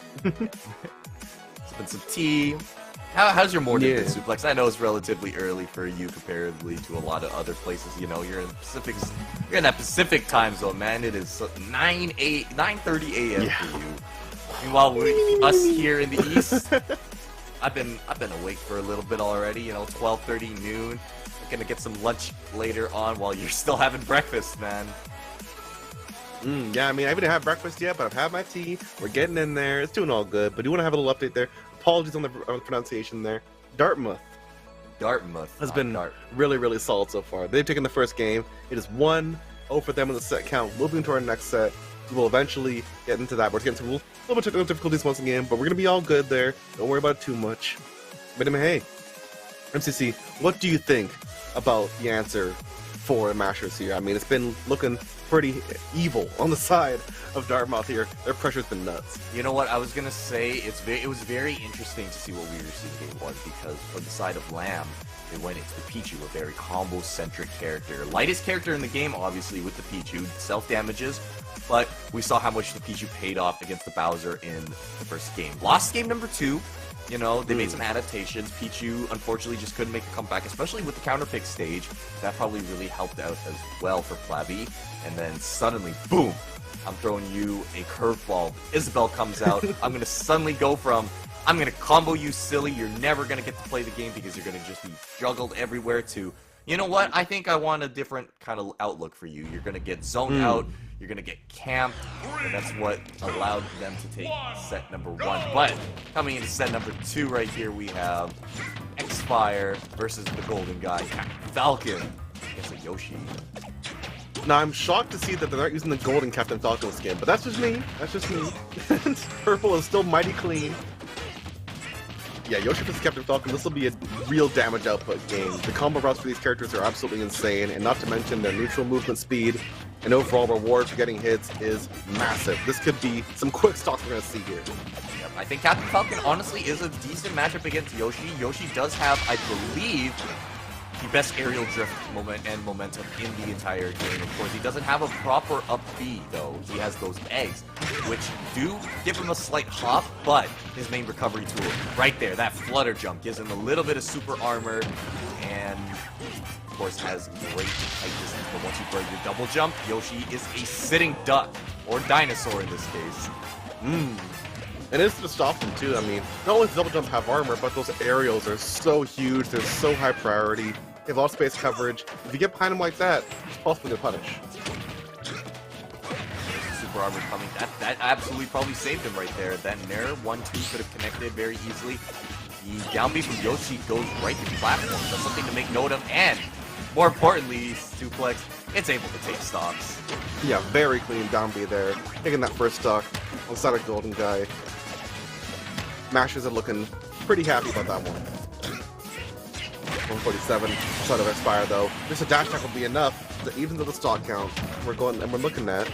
Speaker 3: Spend some tea. How's your morning been,
Speaker 1: Yeah.
Speaker 3: Suplex? I know it's relatively early for you comparatively to a lot of other places. You know, you're in that Pacific time zone, man. It is 9:30 a.m.
Speaker 1: Yeah.
Speaker 3: for you. Meanwhile, us here in the East, I've been awake for a little bit already. You know, 12:30 noon. I'm gonna get some lunch later on while you're still having breakfast, man.
Speaker 1: Yeah, I mean, I haven't had breakfast yet, but I've had my tea. We're getting in there. It's doing all good. But do want to have a little update there. Apologies on the pronunciation there. Dartmouth has been really, really solid so far. They've taken the first game. It is 1-0 for them in the set count. Moving to our next set. We will eventually get into that. We're getting some little bit of technical difficulties once again, but we're going to be all good there. Don't worry about it too much. But hey, MCC, what do you think about the answer for the Mashers here? I mean, it's been looking pretty evil on the side of Dartmouth here. Their pressure's been nuts.
Speaker 3: You know what? I was gonna say it was very interesting to see what we were seeing game one, because from the side of Lamb, they went into the Pichu, a very combo-centric character. Lightest character in the game, obviously, with the Pichu, self-damages, but we saw how much the Pichu paid off against the Bowser in the first game. Lost game number 2. You know, they made some adaptations. Pichu, unfortunately, just couldn't make a comeback, especially with the counter-pick stage. That probably really helped out as well for Plavy. And then suddenly, boom! I'm throwing you a curveball. Isabel comes out. I'm going to suddenly go from, I'm going to combo you silly, you're never going to get to play the game because you're going to just be juggled everywhere, to, you know what, I think I want a different kind of outlook for you. You're going to get zoned out, you're going to get camped, and that's what allowed them to take set number 1. But coming into set number 2 right here, we have X-Fire versus the Golden Guy, Falcon against a Yoshi.
Speaker 1: Now, I'm shocked to see that they're not using the golden Captain Falcon skin, but that's just me. That's just me. Purple is still mighty clean. Yeah, Yoshi vs. Captain Falcon, this will be a real damage output game. The combo routes for these characters are absolutely insane, and not to mention their neutral movement speed and overall reward for getting hits is massive. This could be some quick stocks we're going to see here.
Speaker 3: Yep, I think Captain Falcon honestly is a decent matchup against Yoshi. Yoshi does have, I believe, the best aerial drift momentum in the entire game. Of course, he doesn't have a proper up B, though. He has those eggs, which do give him a slight hop, but his main recovery tool, right there, that flutter jump, gives him a little bit of super armor, and of course has great height distance. But once you break your double jump, Yoshi is a sitting duck, or dinosaur in this case.
Speaker 1: And it's to stop them too. I mean, not only does double jump have armor, but those aerials are so huge. They're so high priority. They have a lot of space coverage. If you get behind them like that, it's possible to punish.
Speaker 3: Super armor coming. That absolutely probably saved him right there. Then Nair 1-2 could have connected very easily. The down B from Yoshi goes right to the platform. That's something to make note of. And more importantly, Suplex, it's able to take stocks.
Speaker 1: Yeah, very clean down B there. Taking that first stock on the side of Golden Guy. Mashers are looking pretty happy about that one. 147 side of X-Fire though. Just a dash attack will be enough to even to the stock count. We're looking at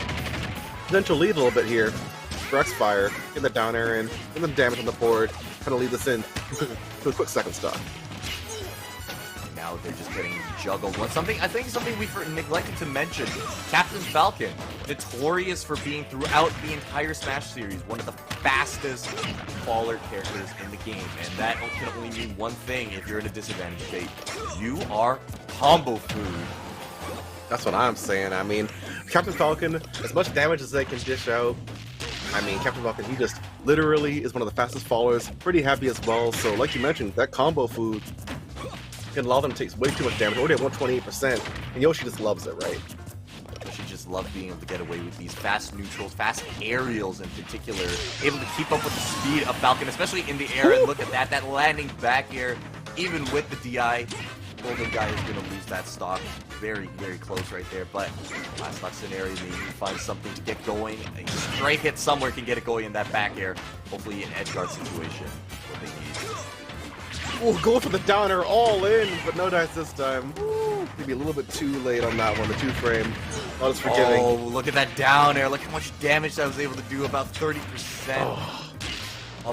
Speaker 1: potential lead a little bit here for X-Fire. Get the down air in, get the damage on the board, kind of lead this in to a quick second stock.
Speaker 3: Now now. They're just getting juggled. Something we neglected to mention, Captain Falcon, notorious for being throughout the entire Smash series one of the fastest faller characters in the game, and that can only mean one thing if you're in a disadvantage state. You are combo food.
Speaker 1: That's what I'm saying. I mean, Captain Falcon, as much damage as they can dish out, I mean, Captain Falcon, he just literally is one of the fastest fallers, pretty happy as well. So, like you mentioned, that combo food can allow them to take way too much damage, already at 128%, and Yoshi just loves it, right?
Speaker 3: Yoshi just loves being able to get away with these fast neutrals, fast aerials in particular, able to keep up with the speed of Falcon, especially in the air, and look at that landing back air, even with the DI. Golden Guy is going to lose that stock. Very, very close right there, but last stock scenario, maybe find something to get going. A straight hit somewhere can get it going in that back air. Hopefully an edge guard situation. What they need.
Speaker 1: Oh, go for the downer all in, but no dice this time. Woo, maybe a little bit too late on that one, the 2-frame. Not as forgiving.
Speaker 3: Oh, look at that down air. Look how much damage I was able to do, about 30%.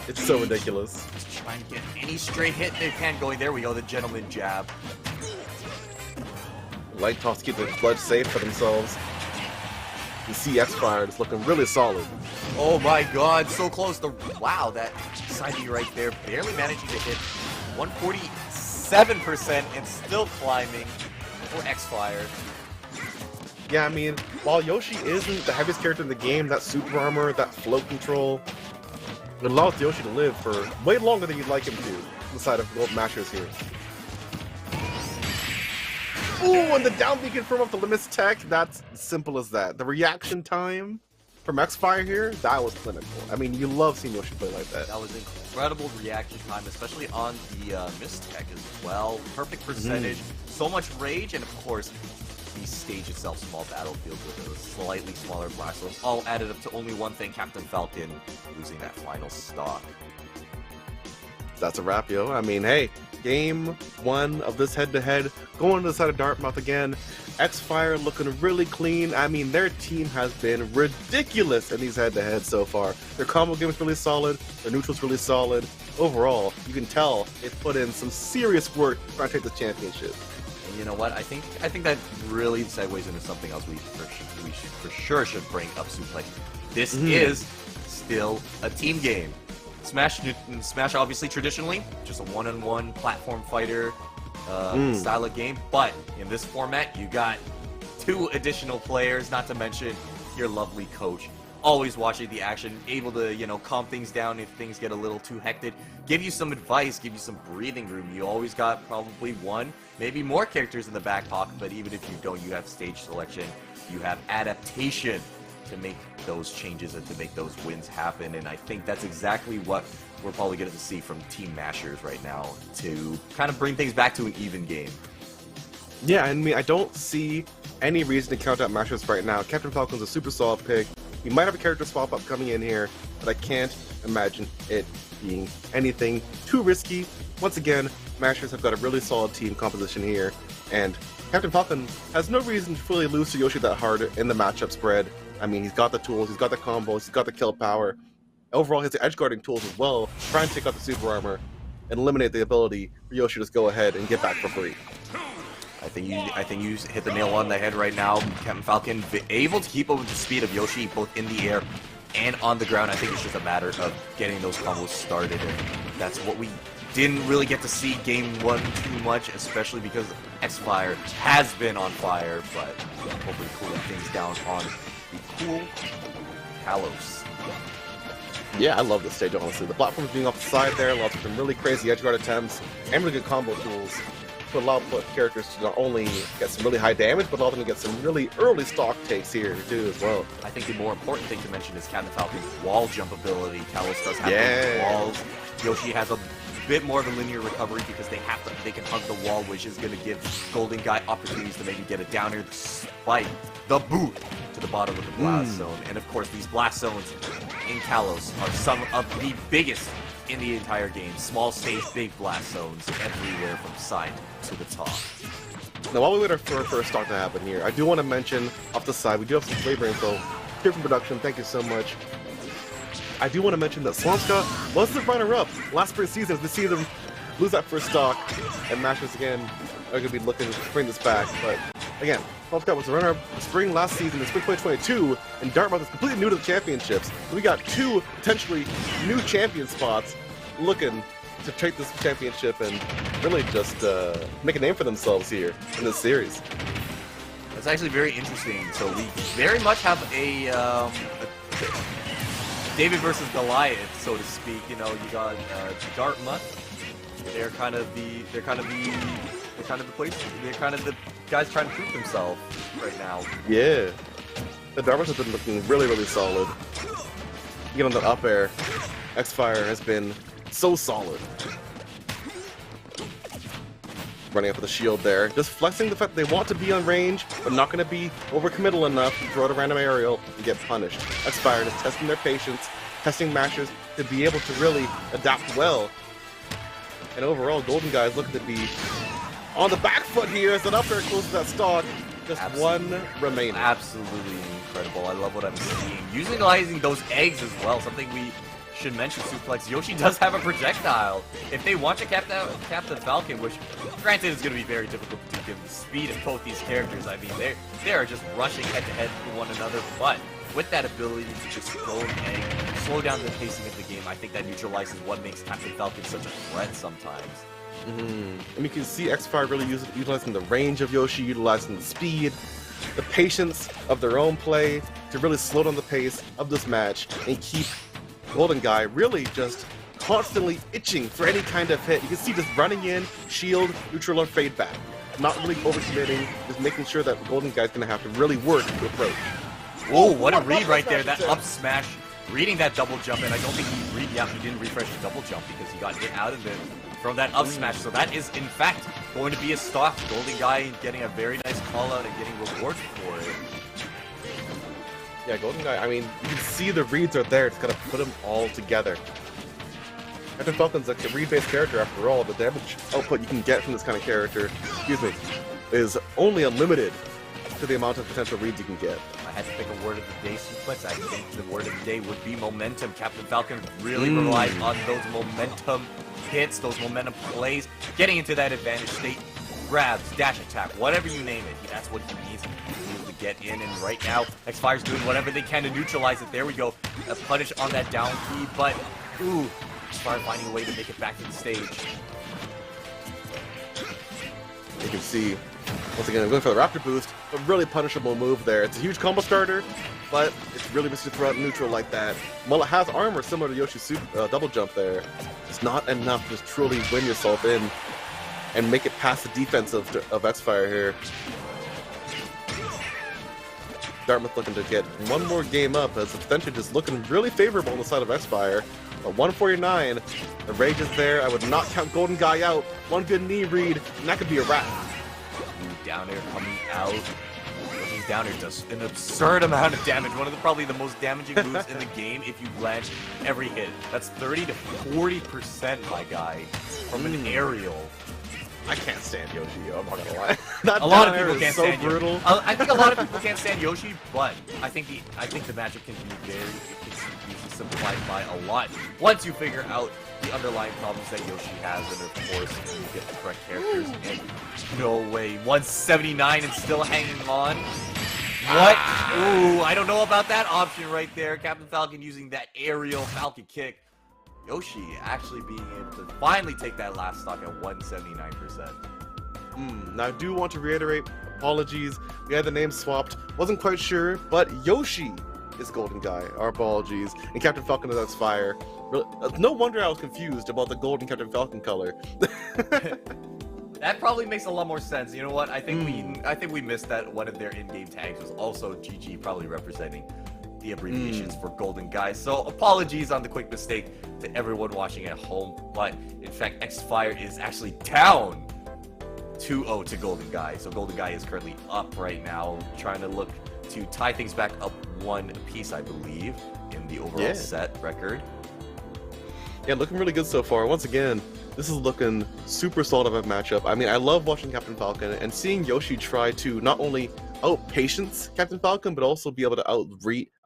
Speaker 1: It's so ridiculous.
Speaker 3: Just trying to get any straight hit they can going. There we go, the gentleman jab.
Speaker 1: Light toss to keep the blood safe for themselves. You see X-Fire is looking really solid.
Speaker 3: Oh my god, so close to... Wow, that side B right there, barely managing to hit 147% and still climbing for X-Fire.
Speaker 1: Yeah, I mean, while Yoshi isn't the heaviest character in the game, that super armor, that float control, it allows Yoshi to live for way longer than you'd like him to inside of Gold Mashers here. Ooh, and the down beacon from off the limits tech, that's simple as that. The reaction time from X-Fire here, that was clinical. I mean, you love seeing Yoshi play like that.
Speaker 3: That was incredible reaction time, especially on the Mist Tech as well. Perfect percentage, so much rage, and of course, the stage itself, small battlefield with a slightly smaller blast zones, all added up to only one thing, Captain Falcon losing that final stock.
Speaker 1: That's a wrap, yo. I mean, hey, game 1 of this head-to-head, going to the side of Dartmouth again. X-Fire looking really clean. I mean, their team has been ridiculous in these head-to-heads so far. Their combo game is really solid, their neutral's really solid. Overall, you can tell they've put in some serious work trying to take the championship.
Speaker 3: And you know what? I think that really segues into something else we for sure should bring up, Suplex. This is still a team game. Smash obviously traditionally just a one-on-one platform fighter style of game, but in this format you got 2 additional players, not to mention your lovely coach, always watching the action, able to, you know, calm things down if things get a little too hectic, give you some advice, give you some breathing room. You always got probably 1, maybe more characters in the back pocket, but even if you don't, you have stage selection, you have adaptation to make those changes and to make those wins happen, and I think that's exactly what we're probably going to see from Team Mashers right now to kind of bring things back to an even game.
Speaker 1: Yeah, I mean, I don't see any reason to count out Mashers right now. Captain Falcon's a super solid pick. He might have a character swap up coming in here, but I can't imagine it being anything too risky. Once again, Mashers have got a really solid team composition here, and Captain Falcon has no reason to fully lose to Yoshi that hard in the matchup spread. I mean, he's got the tools, he's got the combos, he's got the kill power. Overall, he has the edge guarding tools as well, trying to take out the super armor and eliminate the ability for Yoshi to just go ahead and get back for free.
Speaker 3: I think you hit the nail on the head right now. Captain Falcon able to keep up with the speed of Yoshi both in the air and on the ground. I think it's just a matter of getting those combos started, and that's what we didn't really get to see game 1 too much, especially because X-Fire has been on fire, but hopefully cooling things down on the cool Kalos.
Speaker 1: Yeah, I love this stage, honestly. The platforms being off the side there allows for some really crazy edge guard attempts and really good combo tools to allow characters to not only get some really high damage, but allow them to get some really early stock takes here, too, as well.
Speaker 3: I think the more important thing to mention is Captain Falcon's wall jump ability. Kalos does have those walls. Yoshi has a bit more of a linear recovery because they can hug the wall, which is going to give Golden Guy opportunities to maybe get it down here despite the boot to the bottom of the blast zone. And of course, these blast zones in Kalos are some of the biggest in the entire game. Small stage, big blast zones everywhere from side to the top.
Speaker 1: Now, while we wait for our first stock to happen here, I do want to mention off the side, we do have some flavor info here from production. Thank you so much. I do want to mention that Swampska was the runner-up last spring season as we see them lose that first stock and Mashers again are going to be looking to bring this back. But again, Falcon was the runner-up spring last season in spring 2022, and Dartmouth is completely new to the championships. So we got 2 potentially new champion spots looking to take this championship and really just make a name for themselves here in this series.
Speaker 3: That's actually very interesting. So we very much have a David versus Goliath, so to speak. You know, you got Dartmouth. They're kind of the guys trying to prove themselves right now.
Speaker 1: Yeah, the Dartmouth has been looking really, really solid. Even on the up air, X-Fire has been so solid. Running up with the shield there, just flexing the fact that they want to be on range, but not going to be overcommittal enough to throw out a random aerial and get punished. X-Fire just testing their patience, testing mashers to be able to really adapt well. And overall, Golden Guy is looking to be on the back foot here as an up air close to that stock. Just one remaining.
Speaker 3: Absolutely incredible. I love what I'm seeing. Utilizing those eggs as well, something we should mention. Suplex. Yoshi does have a projectile. If they want to Captain Falcon, which granted is going to be very difficult to give the speed of both these characters. I mean, they are just rushing head to head with one another, but with that ability to just throw an egg, slow down the pacing of the game, I think that neutralizes what makes Captain Falcon such a threat sometimes.
Speaker 1: And you can see X-Fire really utilizing the range of Yoshi, utilizing the speed, the patience of their own play to really slow down the pace of this match and keep Golden Guy really just constantly itching for any kind of hit. You can see just running in, shield, neutral, or fade back. Not really overcommitting, just making sure that Golden Guy's going to have to really work to approach.
Speaker 3: Whoa, what a read right there. That up smash, reading that double jump, and I don't think he didn't refresh the double jump because he got hit out of it from that up smash. So that is, in fact, going to be a stock. Golden Guy getting a very nice call out and getting rewarded for it.
Speaker 1: Yeah, Golden Guy, I mean, you can see the reads are there. It's got to put them all together. Captain Falcon's like a read-based character after all. The damage output you can get from this kind of character, is only unlimited to the amount of potential reads you can get.
Speaker 3: I had to pick a word of the day, Suplex. I think the word of the day would be momentum. Captain Falcon really relies on those momentum hits, those momentum plays, getting into that advantage state, grabs, dash attack, whatever you name it. That's what he needs to get in, and right now, X-Fire's doing whatever they can to neutralize it. There we go. A punish on that down key, but, ooh, X-Fire finding a way to make it back to the stage.
Speaker 1: You can see, once again, I'm going for the Raptor boost, a really punishable move there. It's a huge combo starter, but it's really risky to throw out neutral like that. While it has armor similar to Yoshi's double jump there, it's not enough to just truly win yourself in and make it past the defense of X-Fire here. Dartmouth looking to get one more game up as the percentage is looking really favorable on the side of X-Fire. But 149, the rage is there. I would not count Golden Guy out. One good knee read, and that could be a wrap.
Speaker 3: Ooh, down air coming out. He's down air does an absurd amount of damage. One of probably the most damaging moves in the game if you blanch every hit. That's 30 to 40%, my guy, from an aerial.
Speaker 1: I can't stand Yoshi, I'm not gonna lie.
Speaker 3: A lot of people can't
Speaker 1: so
Speaker 3: stand
Speaker 1: brutal.
Speaker 3: Yoshi. I think a lot of people can't stand Yoshi, but I think the matchup can be very simplified by a lot once you figure out the underlying problems that Yoshi has, and of course you get the correct characters. And no way, 179 and still hanging on. What? Ooh, I don't know about that option right there. Captain Falcon using that aerial Falcon kick. Yoshi actually being able to finally take that last stock at 179%.
Speaker 1: Now I do want to reiterate, apologies, we had the name swapped, wasn't quite sure, but Yoshi is Golden Guy, our apologies, and Captain Falcon is X-Fire. No wonder I was confused about the golden Captain Falcon color.
Speaker 3: That probably makes a lot more sense. You know what? I think we missed that one of their in-game tags was also GG, probably representing the abbreviations for Golden Guy. So apologies on the quick mistake to everyone watching at home. But in fact, X-Fire is actually down 2-0 to Golden Guy. So Golden Guy is currently up right now, trying to look to tie things back up one piece, I believe, in the overall set record.
Speaker 1: Yeah, looking really good so far. Once again, this is looking super solid of a matchup. I mean, I love watching Captain Falcon and seeing Yoshi try to not only out-patience Captain Falcon, but also be able to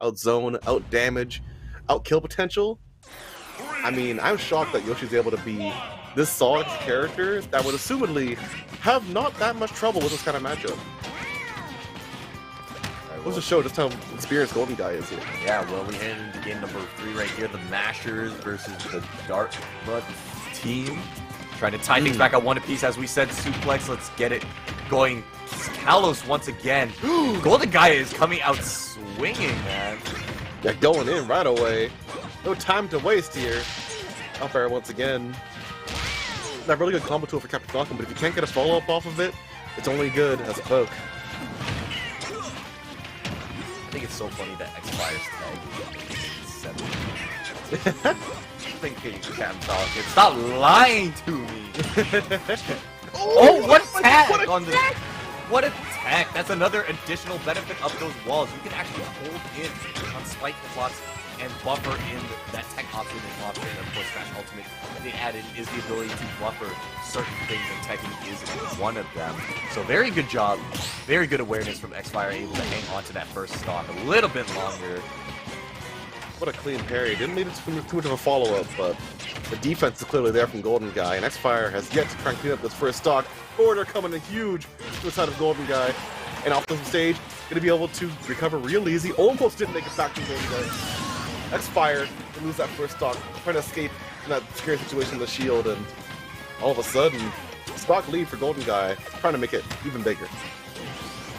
Speaker 1: out-zone, out-damage, out-kill potential. I mean, I'm shocked that Yoshi's able to be this solid character that would assumedly have not that much trouble with this kind of matchup. Goes to show just how experienced Golden Guy is here.
Speaker 3: Yeah, well, we head into game number 3 right here. The Mashers versus the Dartmouth team. Trying to tie things back at one apiece. As we said, suplex. Let's get it going. Kalos once again. Golden Guy is coming out swinging, man.
Speaker 1: Yeah, going in right away. No time to waste here. Up air once again. That really good combo tool for Captain Falcon, but if you can't get a follow-up off of it, it's only good as a poke.
Speaker 3: I think it's so funny that X-Fire's tag is 7. Thinking Captain Falcon. Stop lying to me! Oh, what a tag on this! What a tag! That's another additional benefit of those walls. You can actually hold in on spike blocks and buffer in that tech option and option. And of course, Smash Ultimate they added is the ability to buffer certain things, and teching is one of them. So very good job, very good awareness from X-Fire, able to hang on to that first stock a little bit longer.
Speaker 1: What a clean parry. Didn't lead it to too much of a follow-up, but the defense is clearly there from Golden Guy, and X-Fire has yet to try and clean up this first stock. Order coming in huge to the side of Golden Guy, and off the stage, going to be able to recover real easy. Almost didn't make it back to Golden Guy. X-Fire to lose that first stock, trying to escape from that scary situation with the shield, and all of a sudden, stock lead for Golden Guy, trying to make it even bigger.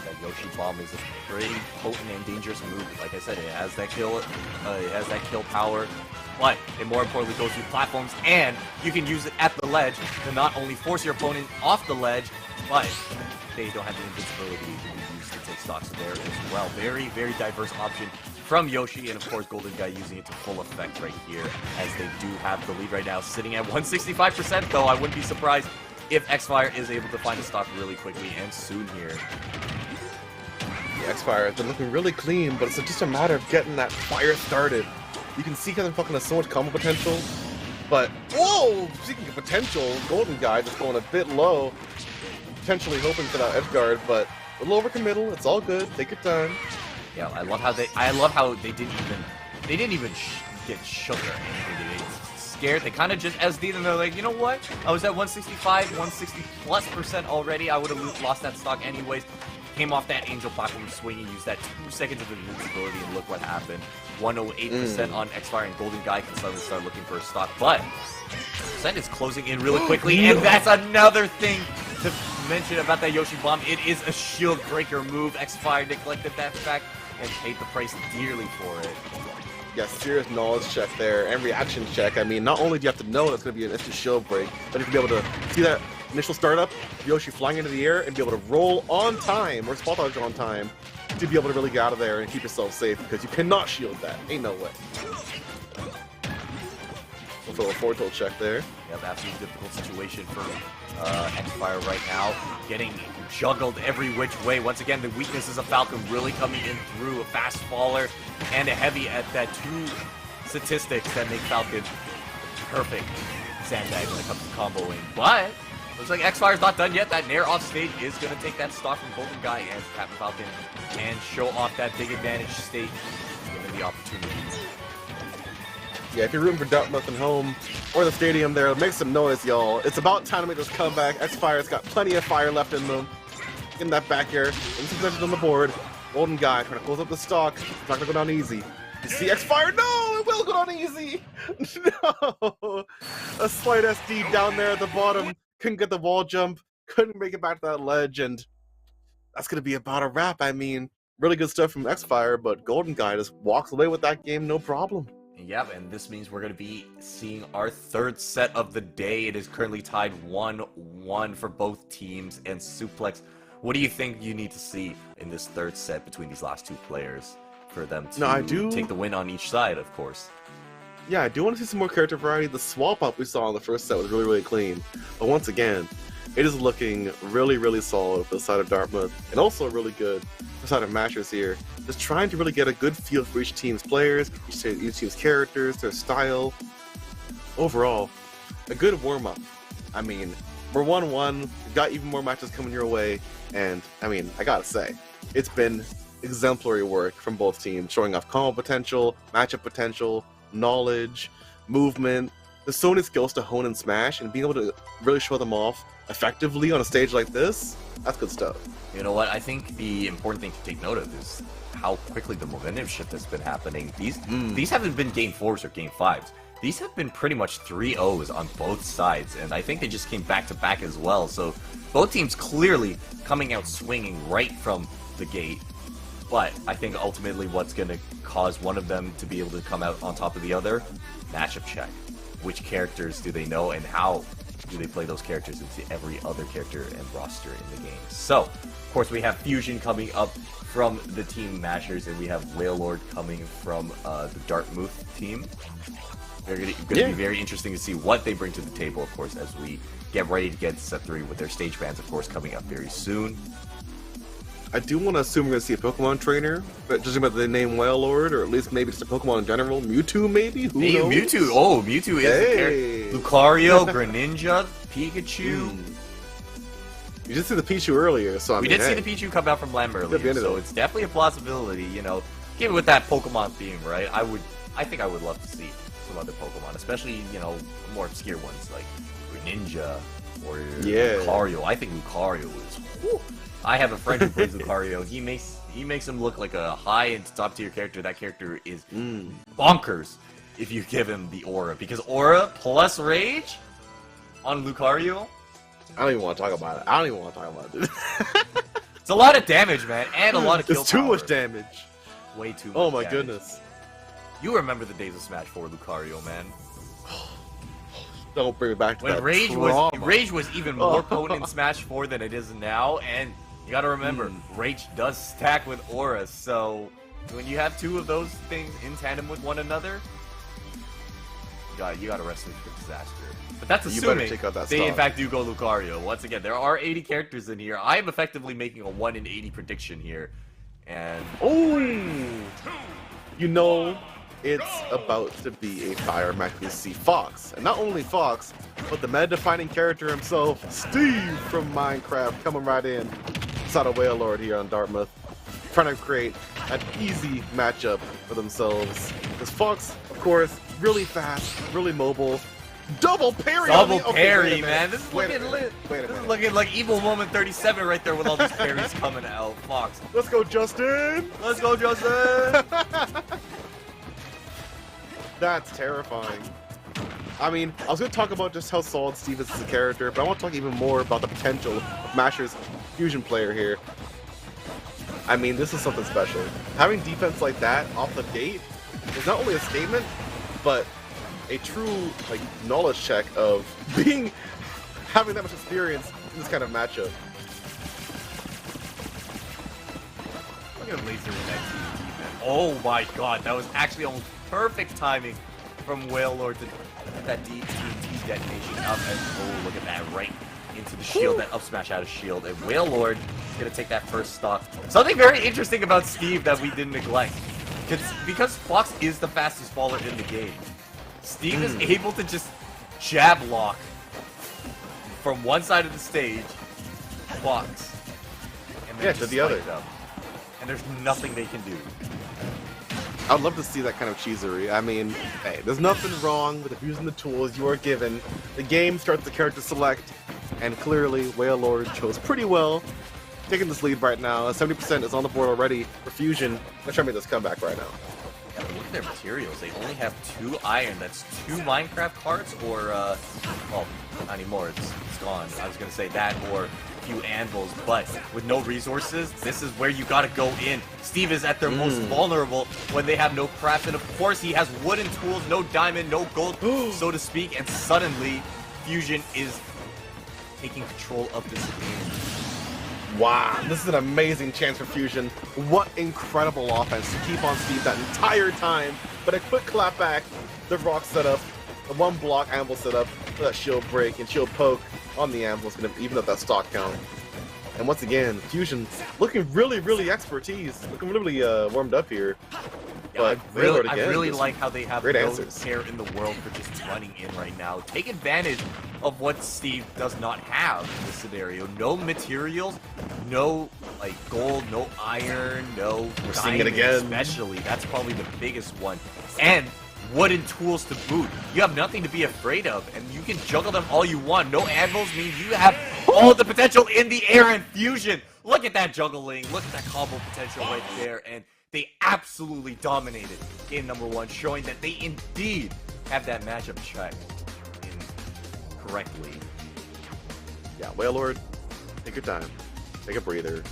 Speaker 3: That Yoshi Bomb is a pretty potent and dangerous move. Like I said, it has that kill power, but it more importantly goes through platforms, and you can use it at the ledge to not only force your opponent off the ledge, but they don't have the invincibility to be used to take stocks there as well. Very, very diverse option from Yoshi, and of course Golden Guy using it to full effect right here, as they do have the lead right now, sitting at 165%, though I wouldn't be surprised if X-Fire is able to find a stock really quickly and soon here.
Speaker 1: The X-Fire has been looking really clean, but it's just a matter of getting that fire started. You can see Captain Falcon has so much combo potential, but whoa! Speaking of potential, Golden Guy just going a bit low, potentially hoping for that edge guard, but a little overcommittal. It's all good. Take your time.
Speaker 3: Yeah, I love how they didn't even get shook or anything. They scared. They kind of just SD'd, and they're like, you know what? I was at 165, 160+% already. I would have lost that stock anyways. Came off that angel platform swinging, used that 2 seconds of invincibility, and look what happened. 108% on X-Fire, and Golden Guy can suddenly start looking for a stock, but Sen is closing in really quickly, and that's another thing to mention about that Yoshi Bomb. It is a shield breaker move. X-Fire neglected that fact and paid the price dearly for it.
Speaker 1: Yeah, serious knowledge check there and reaction check. I mean, not only do you have to know that's going to be an instant shield break, but you have to be able to see that initial startup, Yoshi flying into the air, and be able to roll on time, or spot dodge on time, to be able to really get out of there and keep yourself safe, because you cannot shield that. Ain't no way. We'll throw a forward tilt check there.
Speaker 3: Yep, absolutely difficult situation for X-Fire right now. Getting juggled every which way. Once again, the weaknesses of Falcon really coming in through a fast faller and a heavy at that 2 statistics that make Falcon perfect sandbag when it comes to comboing. But looks like X-Fire's not done yet. That Nair off stage is going to take that stock from Golden Guy, and Captain Falcon and show off that big advantage state given the opportunity.
Speaker 1: Yeah, if you're rooting for Dartmouth and home, or the stadium there, make some noise, y'all. It's about time to make this comeback. X-Fire's got plenty of fire left in them. In that back air, instant possession on the board. Golden Guy trying to close up the stock. It's not going to go down easy. You see X-Fire? No, it will go down easy. No. A slight SD down there at the bottom. Couldn't get the wall jump. Couldn't make it back to that ledge. And that's going to be about a wrap. I mean, really good stuff from X-Fire, but Golden Guy just walks away with that game, no problem.
Speaker 3: Yep, and this means we're going to be seeing our 3rd set of the day. It is currently tied 1-1 for both teams, and Suplex, what do you think you need to see in this 3rd set between these last 2 players for them to take the win on each side, of course?
Speaker 1: Yeah, I do want to see some more character variety. The swap up we saw in the first set was really, really clean. But once again, it is looking really, really solid for the side of Dartmouth, and also really good for the side of Mashers here. Just trying to really get a good feel for each team's players, each team's characters, their style. Overall, a good warm-up. I mean, we're 1-1, we've got even more matches coming your way, and, I mean, I gotta say, it's been exemplary work from both teams, showing off combo potential, matchup potential, knowledge, movement. There's so many skills to hone and smash, and being able to really show them off effectively on a stage like this, that's good stuff.
Speaker 3: You know what? I think the important thing to take note of is how quickly the momentum shift has been happening. These haven't been game 4s or game 5s. These have been pretty much 3-0s on both sides, and I think they just came back to back as well. So both teams clearly coming out swinging right from the gate. But I think ultimately what's going to cause one of them to be able to come out on top of the other, matchup check. Which characters do they know, and how do they play those characters into every other character and roster in the game? So, of course, we have Fusion coming up from the Team Mashers, and we have Wailord coming from the Dartmouth team. They're going to be very interesting to see what they bring to the table, of course, as we get ready to get set 3 with their stage bans, of course, coming up very soon.
Speaker 1: I do want to assume we're going to see a Pokemon trainer, but judging by the name Wailord, or at least maybe just a Pokemon in general. Mewtwo, maybe? Who knows?
Speaker 3: Mewtwo! Oh, Mewtwo is the character. Lucario, Greninja, Pikachu.
Speaker 1: You did see the Pichu earlier, so I mean,
Speaker 3: we did see the Pichu come out from Lamb earlier, so it's definitely a possibility, you know. Give it with that Pokemon theme, right? I think I would love to see some other Pokemon, especially, you know, more obscure ones like Greninja or Lucario. I think Lucario is... Whew. I have a friend who plays Lucario. He makes him look like a high-end top-tier character. That character is bonkers if you give him the aura. Because aura plus rage on Lucario...
Speaker 1: I don't even want to talk about it.
Speaker 3: It's a lot of damage, man, and a lot of kill
Speaker 1: It's too
Speaker 3: power.
Speaker 1: much damage.
Speaker 3: Way too much
Speaker 1: Oh my
Speaker 3: damage.
Speaker 1: goodness.
Speaker 3: You remember the days of Smash 4 Lucario, man.
Speaker 1: Don't bring me back to
Speaker 3: When
Speaker 1: that
Speaker 3: Rage was even more potent in Smash 4 than it is now, and you gotta remember, Rage does stack with Aura, so when you have two of those things in tandem with one another, you got a recipe for disaster. But that's assuming they in fact do go Lucario. Once again, there are 80 characters in here. I am effectively making a 1 in 80 prediction here, and...
Speaker 1: Oh! You know, it's about to be a fire match. We see Fox, and not only Fox, but the meta-defining character himself, Steve from Minecraft, coming right in. Inside of Wailord here on Dartmouth, trying to create an easy matchup for themselves. Because Fox, of course, really fast, really mobile. Double parry!
Speaker 3: Parry, man. This is looking lit. This is looking like Evil Moment 37 right there with all these parries coming out. Fox.
Speaker 1: Let's go, Justin!
Speaker 3: Let's go, Justin!
Speaker 1: That's terrifying. I mean, I was going to talk about just how solid Steve is as a character, but I want to talk even more about the potential of Masher's fusion player here. I mean, this is something special. Having defense like that off the gate is not only a statement, but a true knowledge check of having that much experience in this kind of matchup.
Speaker 3: Look at Laser in that team defense. Oh my god, that was actually almost perfect timing from Wailord to get that DT detonation up, and oh, look at that, right into the shield, that up smash out of shield, and Wailord is gonna take that first stock. Something very interesting about Steve that we didn't neglect, because Fox is the fastest faller in the game. Steve is able to just jab lock from one side of the stage, Fox, and then
Speaker 1: to the other.
Speaker 3: And there's nothing they can do.
Speaker 1: I'd love to see that kind of cheesery. I mean, hey, there's nothing wrong with abusing the tools you are given. The game starts the character select, and clearly Wailord chose pretty well. Taking this lead right now. 70% is on the board already for Fusion. Let's try to make this comeback right now.
Speaker 3: Yeah, look at their materials. They only have 2 iron. That's 2 Minecraft carts, or, well, not anymore. It's gone. I was going to say that, or a few anvils, but with no resources, this is where you got to go in. Steve is at their most vulnerable when they have no craft, and of course he has wooden tools, no diamond, no gold, so to speak, and suddenly Fusion is taking control of this game.
Speaker 1: Wow, this is an amazing chance for Fusion. What incredible offense to keep on Steve that entire time. But a quick clap back, the rock setup, the 1 block anvil setup for that shield break and shield poke on the anvil is going to even up that stock count. And once again, Fusion looking really expertise, looking really warmed up here.
Speaker 3: Yeah,
Speaker 1: But
Speaker 3: I really like how they have no
Speaker 1: answers.
Speaker 3: care in the world for just running in right now. Take advantage of what Steve does not have in this scenario. No materials, no gold, no iron, no
Speaker 1: We're seeing it
Speaker 3: diamond
Speaker 1: again.
Speaker 3: especially. That's probably the biggest one. And wooden tools to boot. You have nothing to be afraid of, and you can juggle them all you want. No anvils means you have all the potential in the air and Fusion. Look at that juggling. Look at that combo potential right there, and they absolutely dominated in number 1, showing that they indeed have that matchup checked correctly.
Speaker 1: Yeah, Wailord, take your time. Take a breather.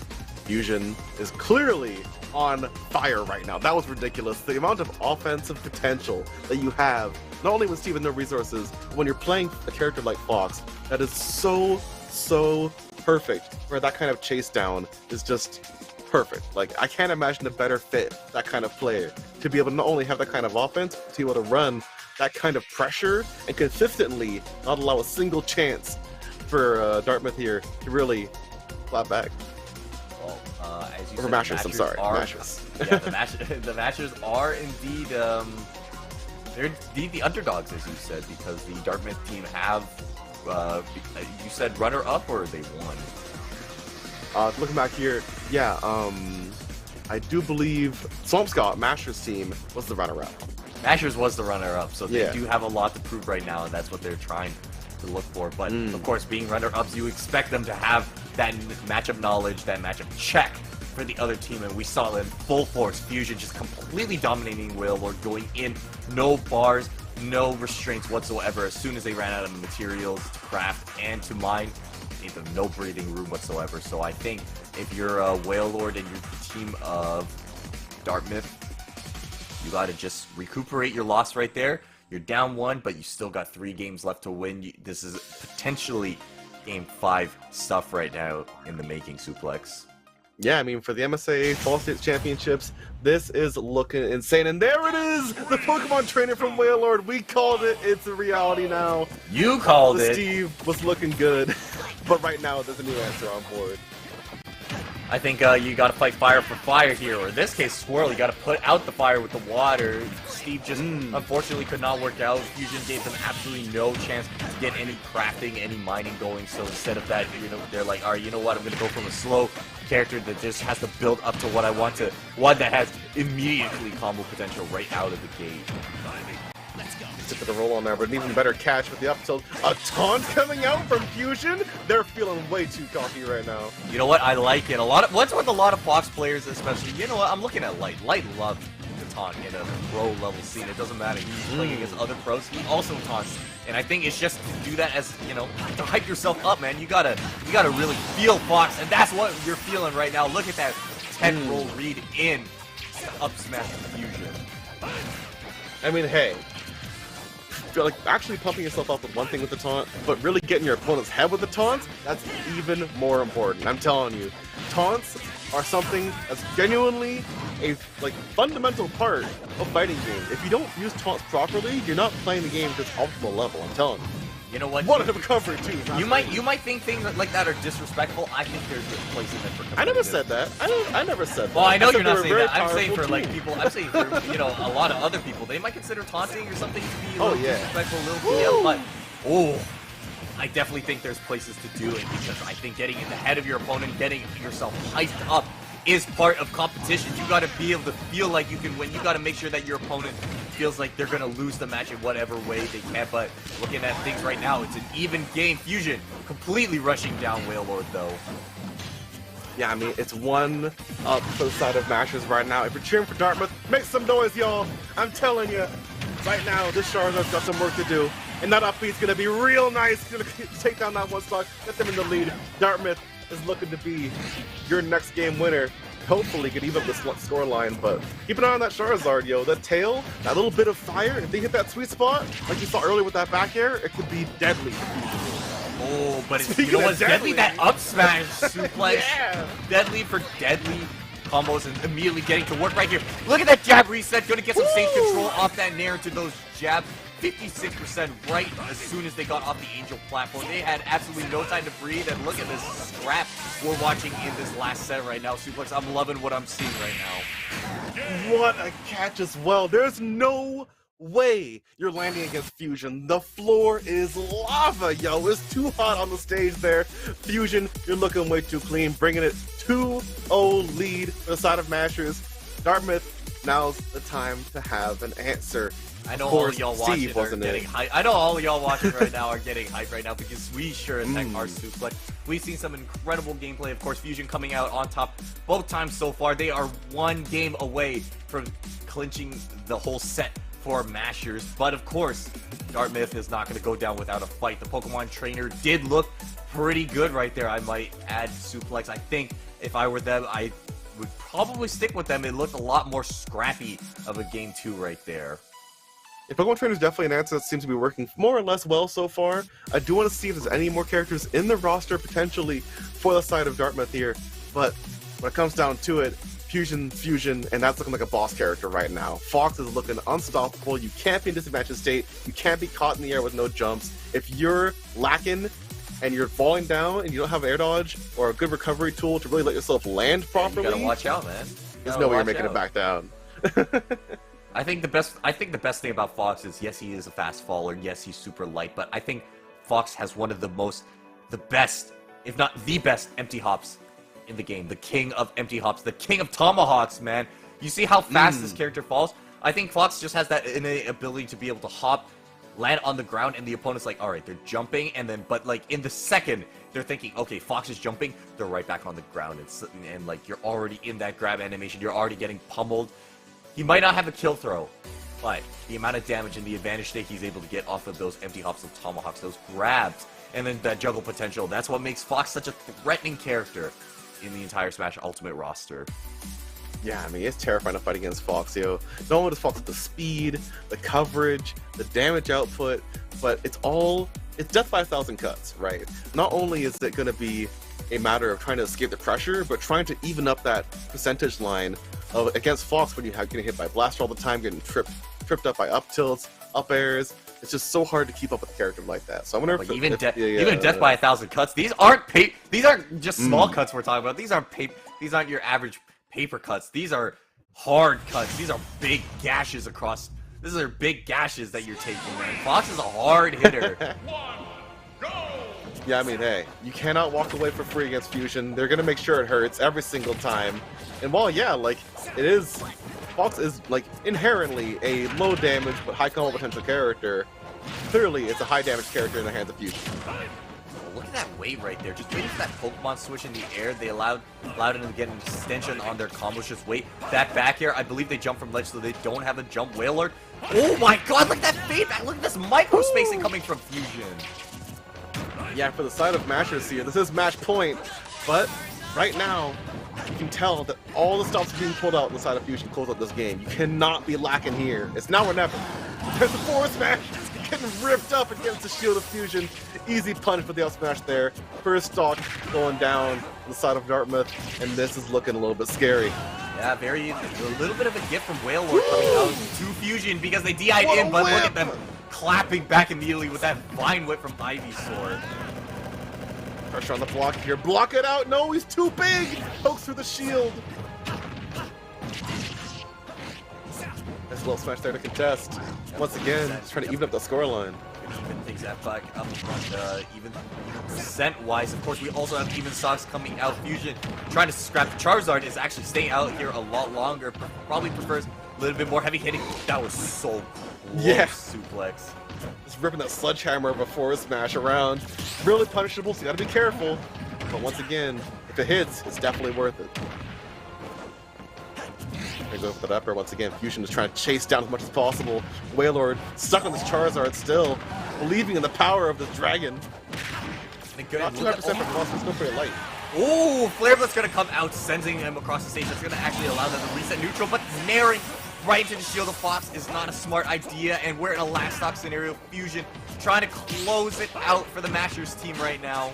Speaker 1: Fusion is clearly on fire right now. That was ridiculous. The amount of offensive potential that you have, not only with Steve and no resources, but when you're playing a character like Fox, that is so perfect, where that kind of chase down is just perfect. Like, I can't imagine a better fit, that kind of player, to be able to not only have that kind of offense, to be able to run that kind of pressure and consistently not allow a single chance for Dartmouth here to really clap back.
Speaker 3: Well, as you
Speaker 1: or
Speaker 3: said,
Speaker 1: Mashers,
Speaker 3: the
Speaker 1: I'm sorry,
Speaker 3: are,
Speaker 1: Mashers.
Speaker 3: Yeah, the Mashers are indeed, they're indeed the underdogs, as you said, because the Dartmouth team have, you said runner-up, or they won?
Speaker 1: Looking back here, yeah, I do believe Swampscott, Mashers' team, was the runner-up.
Speaker 3: Mashers was the runner-up, so they
Speaker 1: Yeah.
Speaker 3: do have a lot to prove right now, and that's what they're trying to look for. But, of course, being runner-ups, you expect them to have that matchup knowledge, that matchup check for the other team, and we saw them full force. Fusion just completely dominating Wailord, going in, no bars, no restraints whatsoever. As soon as they ran out of materials to craft and to mine, they gave them no breathing room whatsoever. So I think if you're a Wailord and you're the team of Dartmouth, you gotta just recuperate your loss right there. You're down 1, but you still got 3 games left to win. This is potentially Game 5 stuff right now in the making, Suplex.
Speaker 1: Yeah, I mean, for the MSAA Fall States Championships, this is looking insane. And there it is! The Pokemon trainer from Wailord. We called it. It's a reality now.
Speaker 3: You called it.
Speaker 1: Steve was looking good. But right now, there's a new answer on board.
Speaker 3: I think you gotta fight fire for fire here, or in this case, Swirl, you gotta put out the fire with the water. Steve just unfortunately could not work out. Fusion gave them absolutely no chance to get any crafting, any mining going, so instead of that, you know, they're like, alright, you know what, I'm gonna go from a slow character that just has to build up to what I want to, one that has immediately combo potential right out of the gate.
Speaker 1: Tip of the roll on there, but an even better catch with the up tilt. A taunt coming out from Fusion. They're feeling way too cocky right now.
Speaker 3: You know what? I like it. What's with a lot of Fox players, especially. You know what? I'm looking at Light. Light loves to taunt in a pro level scene. It doesn't matter. He's playing against other pros. He also taunts, and I think it's just to do that as, you know, to hype yourself up, man. You gotta really feel Fox, and that's what you're feeling right now. Look at that tech roll read in up smash Fusion.
Speaker 1: I mean, hey. Like, actually pumping yourself up with one thing with the taunt, but really getting your opponent's head with the taunts, that's even more important. I'm telling you, taunts are something that's genuinely a fundamental part of fighting games. If you don't use taunts properly, you're not playing the game to its optimal level. I'm telling you.
Speaker 3: You know what?
Speaker 1: What a recovery too.
Speaker 3: You might think things like that are disrespectful. I think there's a place in it for.
Speaker 1: I never said that. I never said that.
Speaker 3: Well, I know you're not
Speaker 1: they
Speaker 3: saying
Speaker 1: were
Speaker 3: that. I'm saying for
Speaker 1: very
Speaker 3: like
Speaker 1: powerful
Speaker 3: people. I'm saying for a lot of other people, they might consider taunting or something to be a little
Speaker 1: yeah.
Speaker 3: disrespectful, a little TL. But I definitely think there's places to do it because I think getting in the head of your opponent, getting yourself hyped up, is part of competition. You got to be able to feel like you can win. You got to make sure that your opponent feels like they're going to lose the match in whatever way they can. But looking at things right now, it's an even game. Fusion completely rushing down Wailord, though.
Speaker 1: Yeah, I mean, it's 1 up for the side of Mashers right now. If you're cheering for Dartmouth, make some noise, y'all. I'm telling you, right now, this Charizard's got some work to do. And that up beat's going to be real nice. It's going to take down that 1 stock, get them in the lead. Dartmouth is looking to be your next game winner. Hopefully get even up the scoreline, but keep an eye on that Charizard, yo. That tail, that little bit of fire, if they hit that sweet spot, like you saw earlier with that back air, it could be deadly.
Speaker 3: Oh, but it's, you know what's deadly? That up smash suplex.
Speaker 1: Yeah.
Speaker 3: Deadly for deadly combos and immediately getting to work right here. Look at that jab reset. Going to get some stage control off that Nair into those jabs. 56% right as soon as they got off the Angel platform. They had absolutely no time to breathe, and look at this scrap we're watching in this last set right now. Suplex, I'm loving what I'm seeing right now.
Speaker 1: What a catch as well. There's no way you're landing against Fusion. The floor is lava, yo. It's too hot on the stage there. Fusion, you're looking way too clean, bringing it 2-0 lead for the side of Mashers. Dartmouth, now's the time to have an answer.
Speaker 3: I know
Speaker 1: Of
Speaker 3: all
Speaker 1: course,
Speaker 3: of y'all
Speaker 1: Steve
Speaker 3: watching are
Speaker 1: wasn't
Speaker 3: getting
Speaker 1: it.
Speaker 3: hype. I know all of y'all watching right now are getting hype right now, because we sure as heck are suplex. We've seen some incredible gameplay. Of course, Fusion coming out on top both times so far. They are one game away from clinching the whole set for Mashers. But of course, Dartmouth is not going to go down without a fight. The Pokemon trainer did look pretty good right there. I might add suplex. I think if I were them, I would probably stick with them. It looked a lot more scrappy of a game 2 right there.
Speaker 1: Yeah, Pokemon Trainer is definitely an answer that seems to be working more or less well so far. I do want to see if there's any more characters in the roster potentially for the side of Dartmouth here, but when it comes down to it, Fusion, and that's looking like a boss character right now. Fox is looking unstoppable. You can't be in disadvantaged state. You can't be caught in the air with no jumps. If you're lacking and you're falling down and you don't have air dodge or a good recovery tool to really let yourself land properly,
Speaker 3: You gotta watch out, man.
Speaker 1: there's no way you're making it back down.
Speaker 3: I think the best thing about Fox is, yes, he is a fast faller, yes, he's super light, but I think Fox has one of the best, if not the best, empty hops in the game. The king of empty hops, the king of tomahawks, man. You see how fast this character falls? I think Fox just has that innate ability to be able to hop, land on the ground, and the opponent's like, alright, they're jumping, and then, but like, in the second, they're thinking, okay, Fox is jumping, they're right back on the ground, and like, you're already in that grab animation, you're already getting pummeled. He might not have a kill throw, but the amount of damage and the advantage that he's able to get off of those empty hops and tomahawks, those grabs, and then that juggle potential, that's what makes Fox such a threatening character in the entire Smash Ultimate roster.
Speaker 1: Yeah, I mean, it's terrifying to fight against Fox, yo. Not only does Fox have the speed, the coverage, the damage output, but it's death by 1,000 cuts, right? Not only is it going to be a matter of trying to escape the pressure, but trying to even up that percentage line of against Fox when you're getting hit by blaster all the time, getting tripped up by up tilts, up airs. It's just so hard to keep up with a character like that. So I wonder
Speaker 3: Like
Speaker 1: if
Speaker 3: even death by 1,000 cuts. These aren't just small cuts we're talking about. These aren't your average paper cuts. These are hard cuts. These are big gashes across. These are big gashes that you're taking, man. Fox is a hard hitter.
Speaker 1: Yeah, I mean, hey, you cannot walk away for free against Fusion. They're gonna make sure it hurts every single time. And while, yeah, like, Fox is, like, inherently a low damage but high combo potential character, clearly it's a high damage character in the hands of Fusion.
Speaker 3: Look at that wait right there. Just waiting for that Pokemon switch in the air. They allowed them to get an extension on their combos. Just wait. That back air, I believe they jump from ledge, so they don't have a jump. Wailord. Oh my god, look at that feedback. Look at this micro spacing coming from Fusion.
Speaker 1: Yeah, for the side of Mashers here, this is match point, but right now, you can tell that all the stops are being pulled out on the side of Fusion to close out this game. You cannot be lacking here. It's now or never. There's the forward smash getting ripped up against the shield of Fusion. Easy punch for the up smash there. First stock going down on the side of Dartmouth, and this is looking a little bit scary.
Speaker 3: Yeah, a little bit of a gift from Wailord coming out to Fusion because they DI'd in, but look at them clapping back immediately with that Vine Whip from Ivysaur.
Speaker 1: Pressure on the block here. Block it out. No, he's too big. Pokes through the shield. Nice little smash there to contest. Once again, just trying to even up the scoreline.
Speaker 3: Even things up back up front, even percent-wise. Of course, we also have even stocks coming out. Fusion trying to scrap the Charizard is actually staying out here a lot longer. Probably prefers a little bit more heavy hitting. That was so close.
Speaker 1: Yeah.
Speaker 3: Suplex.
Speaker 1: Just ripping that sledgehammer of a forward smash around. Really punishable, so you gotta be careful. But once again, if it hits, it's definitely worth it. They go for that upper once again. Fusion is trying to chase down as much as possible. Wailord stuck on this Charizard still, believing in the power of this dragon. Not 200% for Cross, it's still pretty light.
Speaker 3: Oh, Flare Blitz gonna come out, sending him across the stage. That's gonna actually allow them to reset neutral, but naring right into the shield of Fox is not a smart idea, and we're in a last stock scenario. Fusion trying to close it out for the Mashers team right now.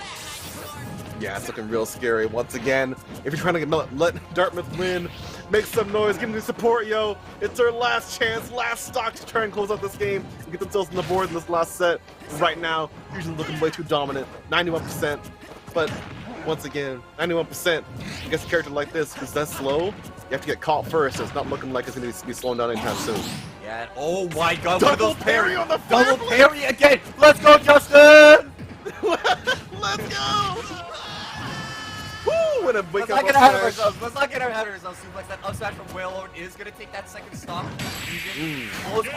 Speaker 1: Yeah, it's looking real scary. Once again, if you're trying to let Dartmouth win, make some noise, give them the support, yo. It's their last chance, last stock to try and close out this game and get themselves on the board in this last set. Right now, Fusion's looking way too dominant, 91%. But once again, 91% against a character like this who's that slow, you have to get caught first, so it's not looking like it's going to be slowing down anytime soon.
Speaker 3: Yeah, oh my god,
Speaker 1: double parry on the
Speaker 3: double parry again! Let's go, Justin!
Speaker 1: Let's go! Woo! What a wake
Speaker 3: Let's not get ahead of ourselves. Let's not get ahead of ourselves. Suplex that up smash from Wailord is going to take that second stop.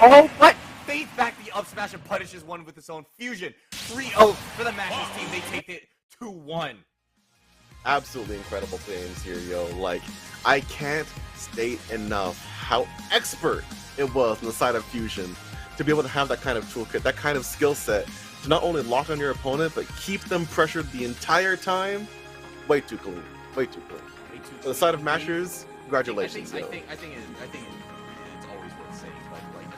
Speaker 3: Oh, what? faith back the up smash and punishes one with his own fusion. 3-0 for the Mashers team. They take it 2-1.
Speaker 1: Absolutely incredible games here, yo. Like, I can't state enough how expert it was on the side of fusion to be able to have that kind of toolkit, that kind of skill set to not only lock on your opponent, but keep them pressured the entire time. Way too clean. Way too clean. On the side of Mashers, congratulations,
Speaker 3: I think it's always worth saying, like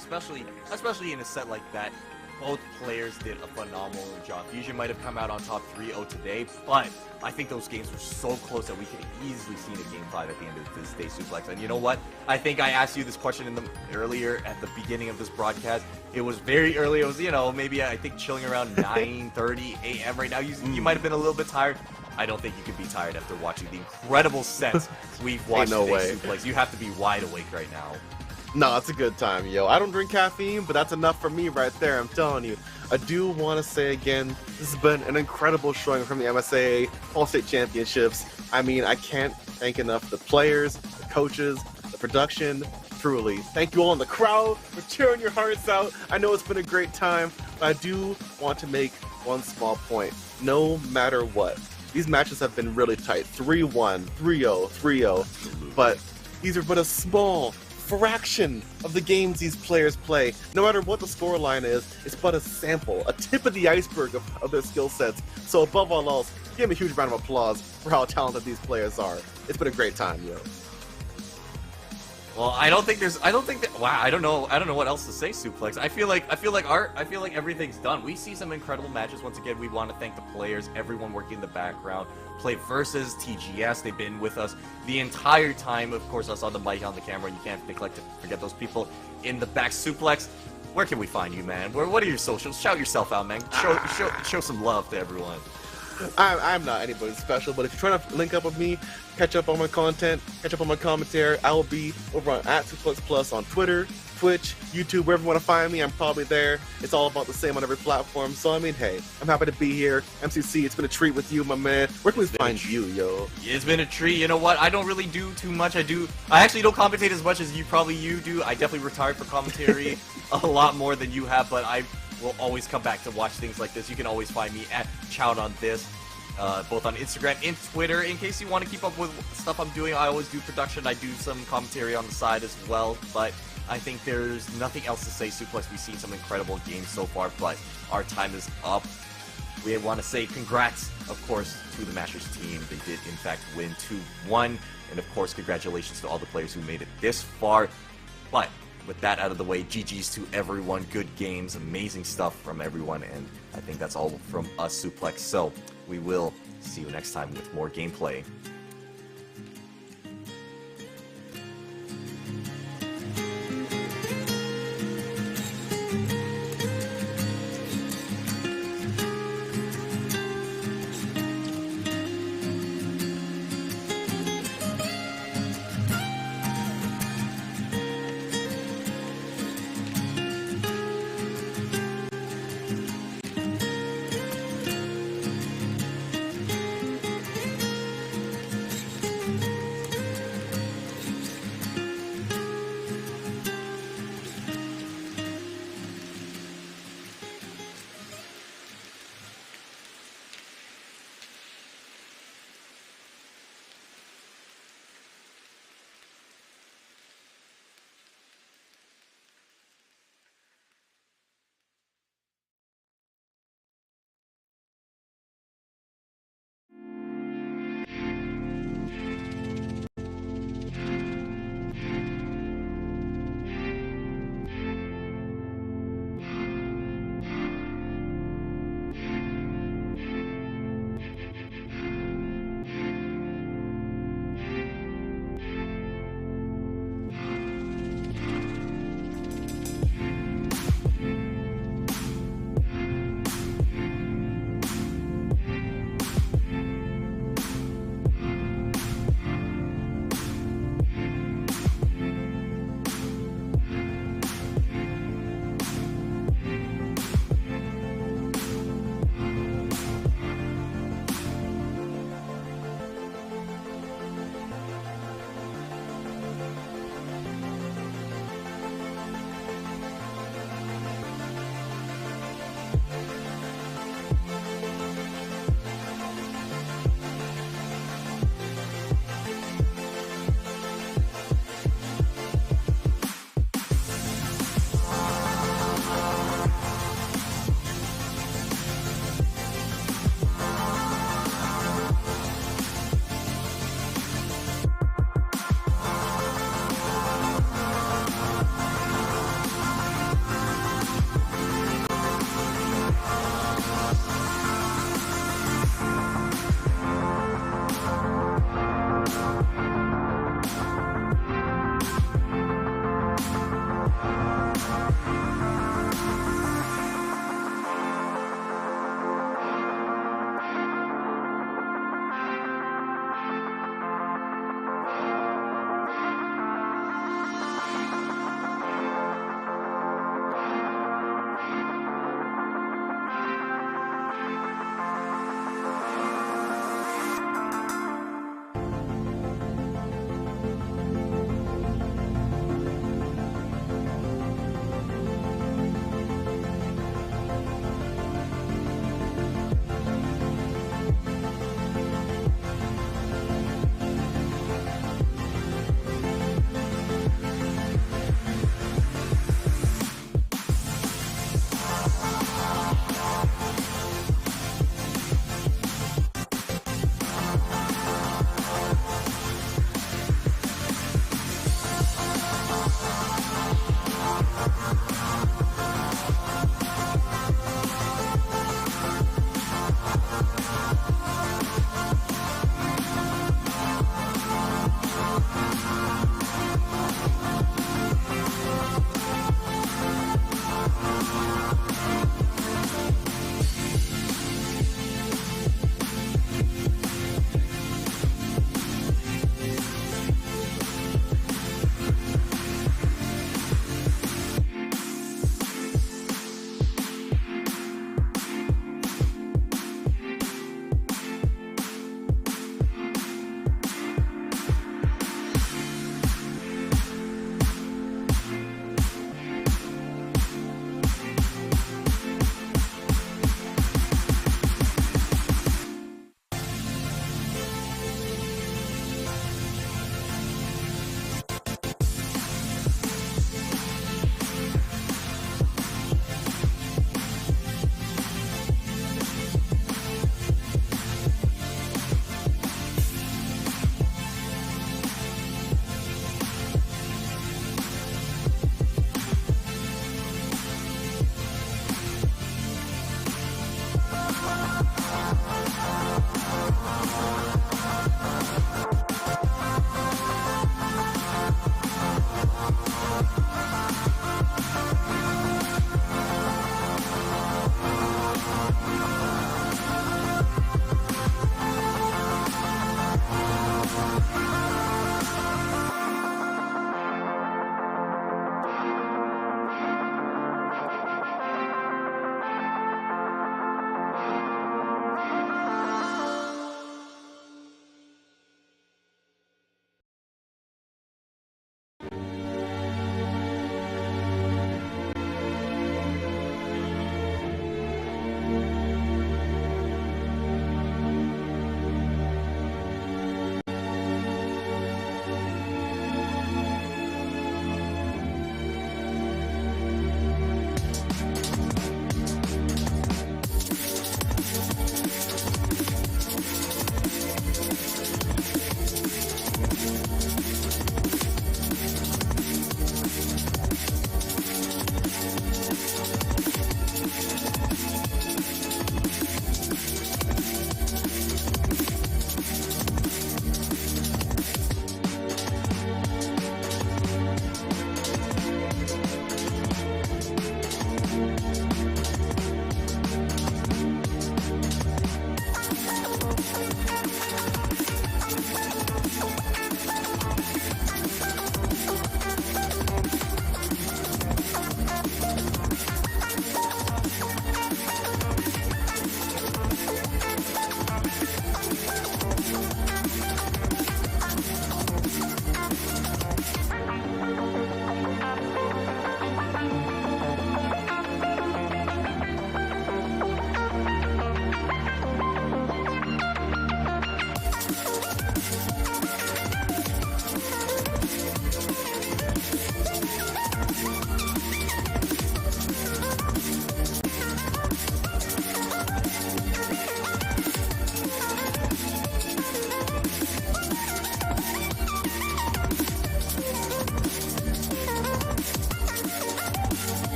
Speaker 3: especially in a set like that, both players did a phenomenal job. Fusion might have come out on top 3-0 today, but I think those games were so close that we could have easily seen a Game 5 at the end of this day, Suplex. And you know what? I think I asked you this question earlier at the beginning of this broadcast. It was very early. It was, maybe I think chilling around 9:30 a.m. right now. You might have been a little bit tired. I don't think you could be tired after watching the incredible sets we've watched today, Suplex. You have to be wide awake right now.
Speaker 1: No, it's a good time, yo. I don't drink caffeine, but that's enough for me right there, I'm telling you. I do want to say again, this has been an incredible showing from the MSAA All-State Championships. I mean, I can't thank enough the players, the coaches, the production. Truly, thank you all in the crowd for cheering your hearts out. I know it's been a great time, but I do want to make one small point. No matter what, these matches have been really tight. 3-1, 3-0, 3-0, but these are but a small fraction of the games these players play. No matter what the scoreline is, it's but a sample, a tip of the iceberg of their skill sets. So above all else, give them a huge round of applause for how talented these players are. It's been a great time, yo.
Speaker 3: Well, I don't think wow, I don't know what else to say, Suplex. I feel like everything's done. We see some incredible matches once again. We want to thank the players, everyone working in the background. PlayVS, TGS, they've been with us the entire time. Of course, us on the mic, on the camera. You can't neglect to forget those people in the back. Suplex, where can we find you, man? What are your socials? Shout yourself out, man. Show some love to everyone.
Speaker 1: I'm not anybody special, but if you're trying to link up with me, catch up on my content, catch up on my commentary, I will be over on @SuplexPlus on Twitter, Twitch, YouTube, wherever you want to find me, I'm probably there. It's all about the same on every platform. So, I mean, hey, I'm happy to be here. MCC, it's been a treat with you, my man. Where can we find you, yo?
Speaker 3: It's been a treat. You know what? I don't really do too much. I actually don't commentate as much as you do. I definitely retired for commentary a lot more than you have, but I will always come back to watch things like this. You can always find me at Choud on this, both on Instagram and Twitter. In case you want to keep up with stuff I'm doing, I always do production. I do some commentary on the side as well, but I think there's nothing else to say. Suplex, we've seen some incredible games so far, but our time is up. We want to say congrats, of course, to the Mashers team. They did, in fact, win 2-1, and of course, congratulations to all the players who made it this far. But with that out of the way, GG's to everyone. Good games, amazing stuff from everyone, and I think that's all from us, Suplex. So we will see you next time with more gameplay.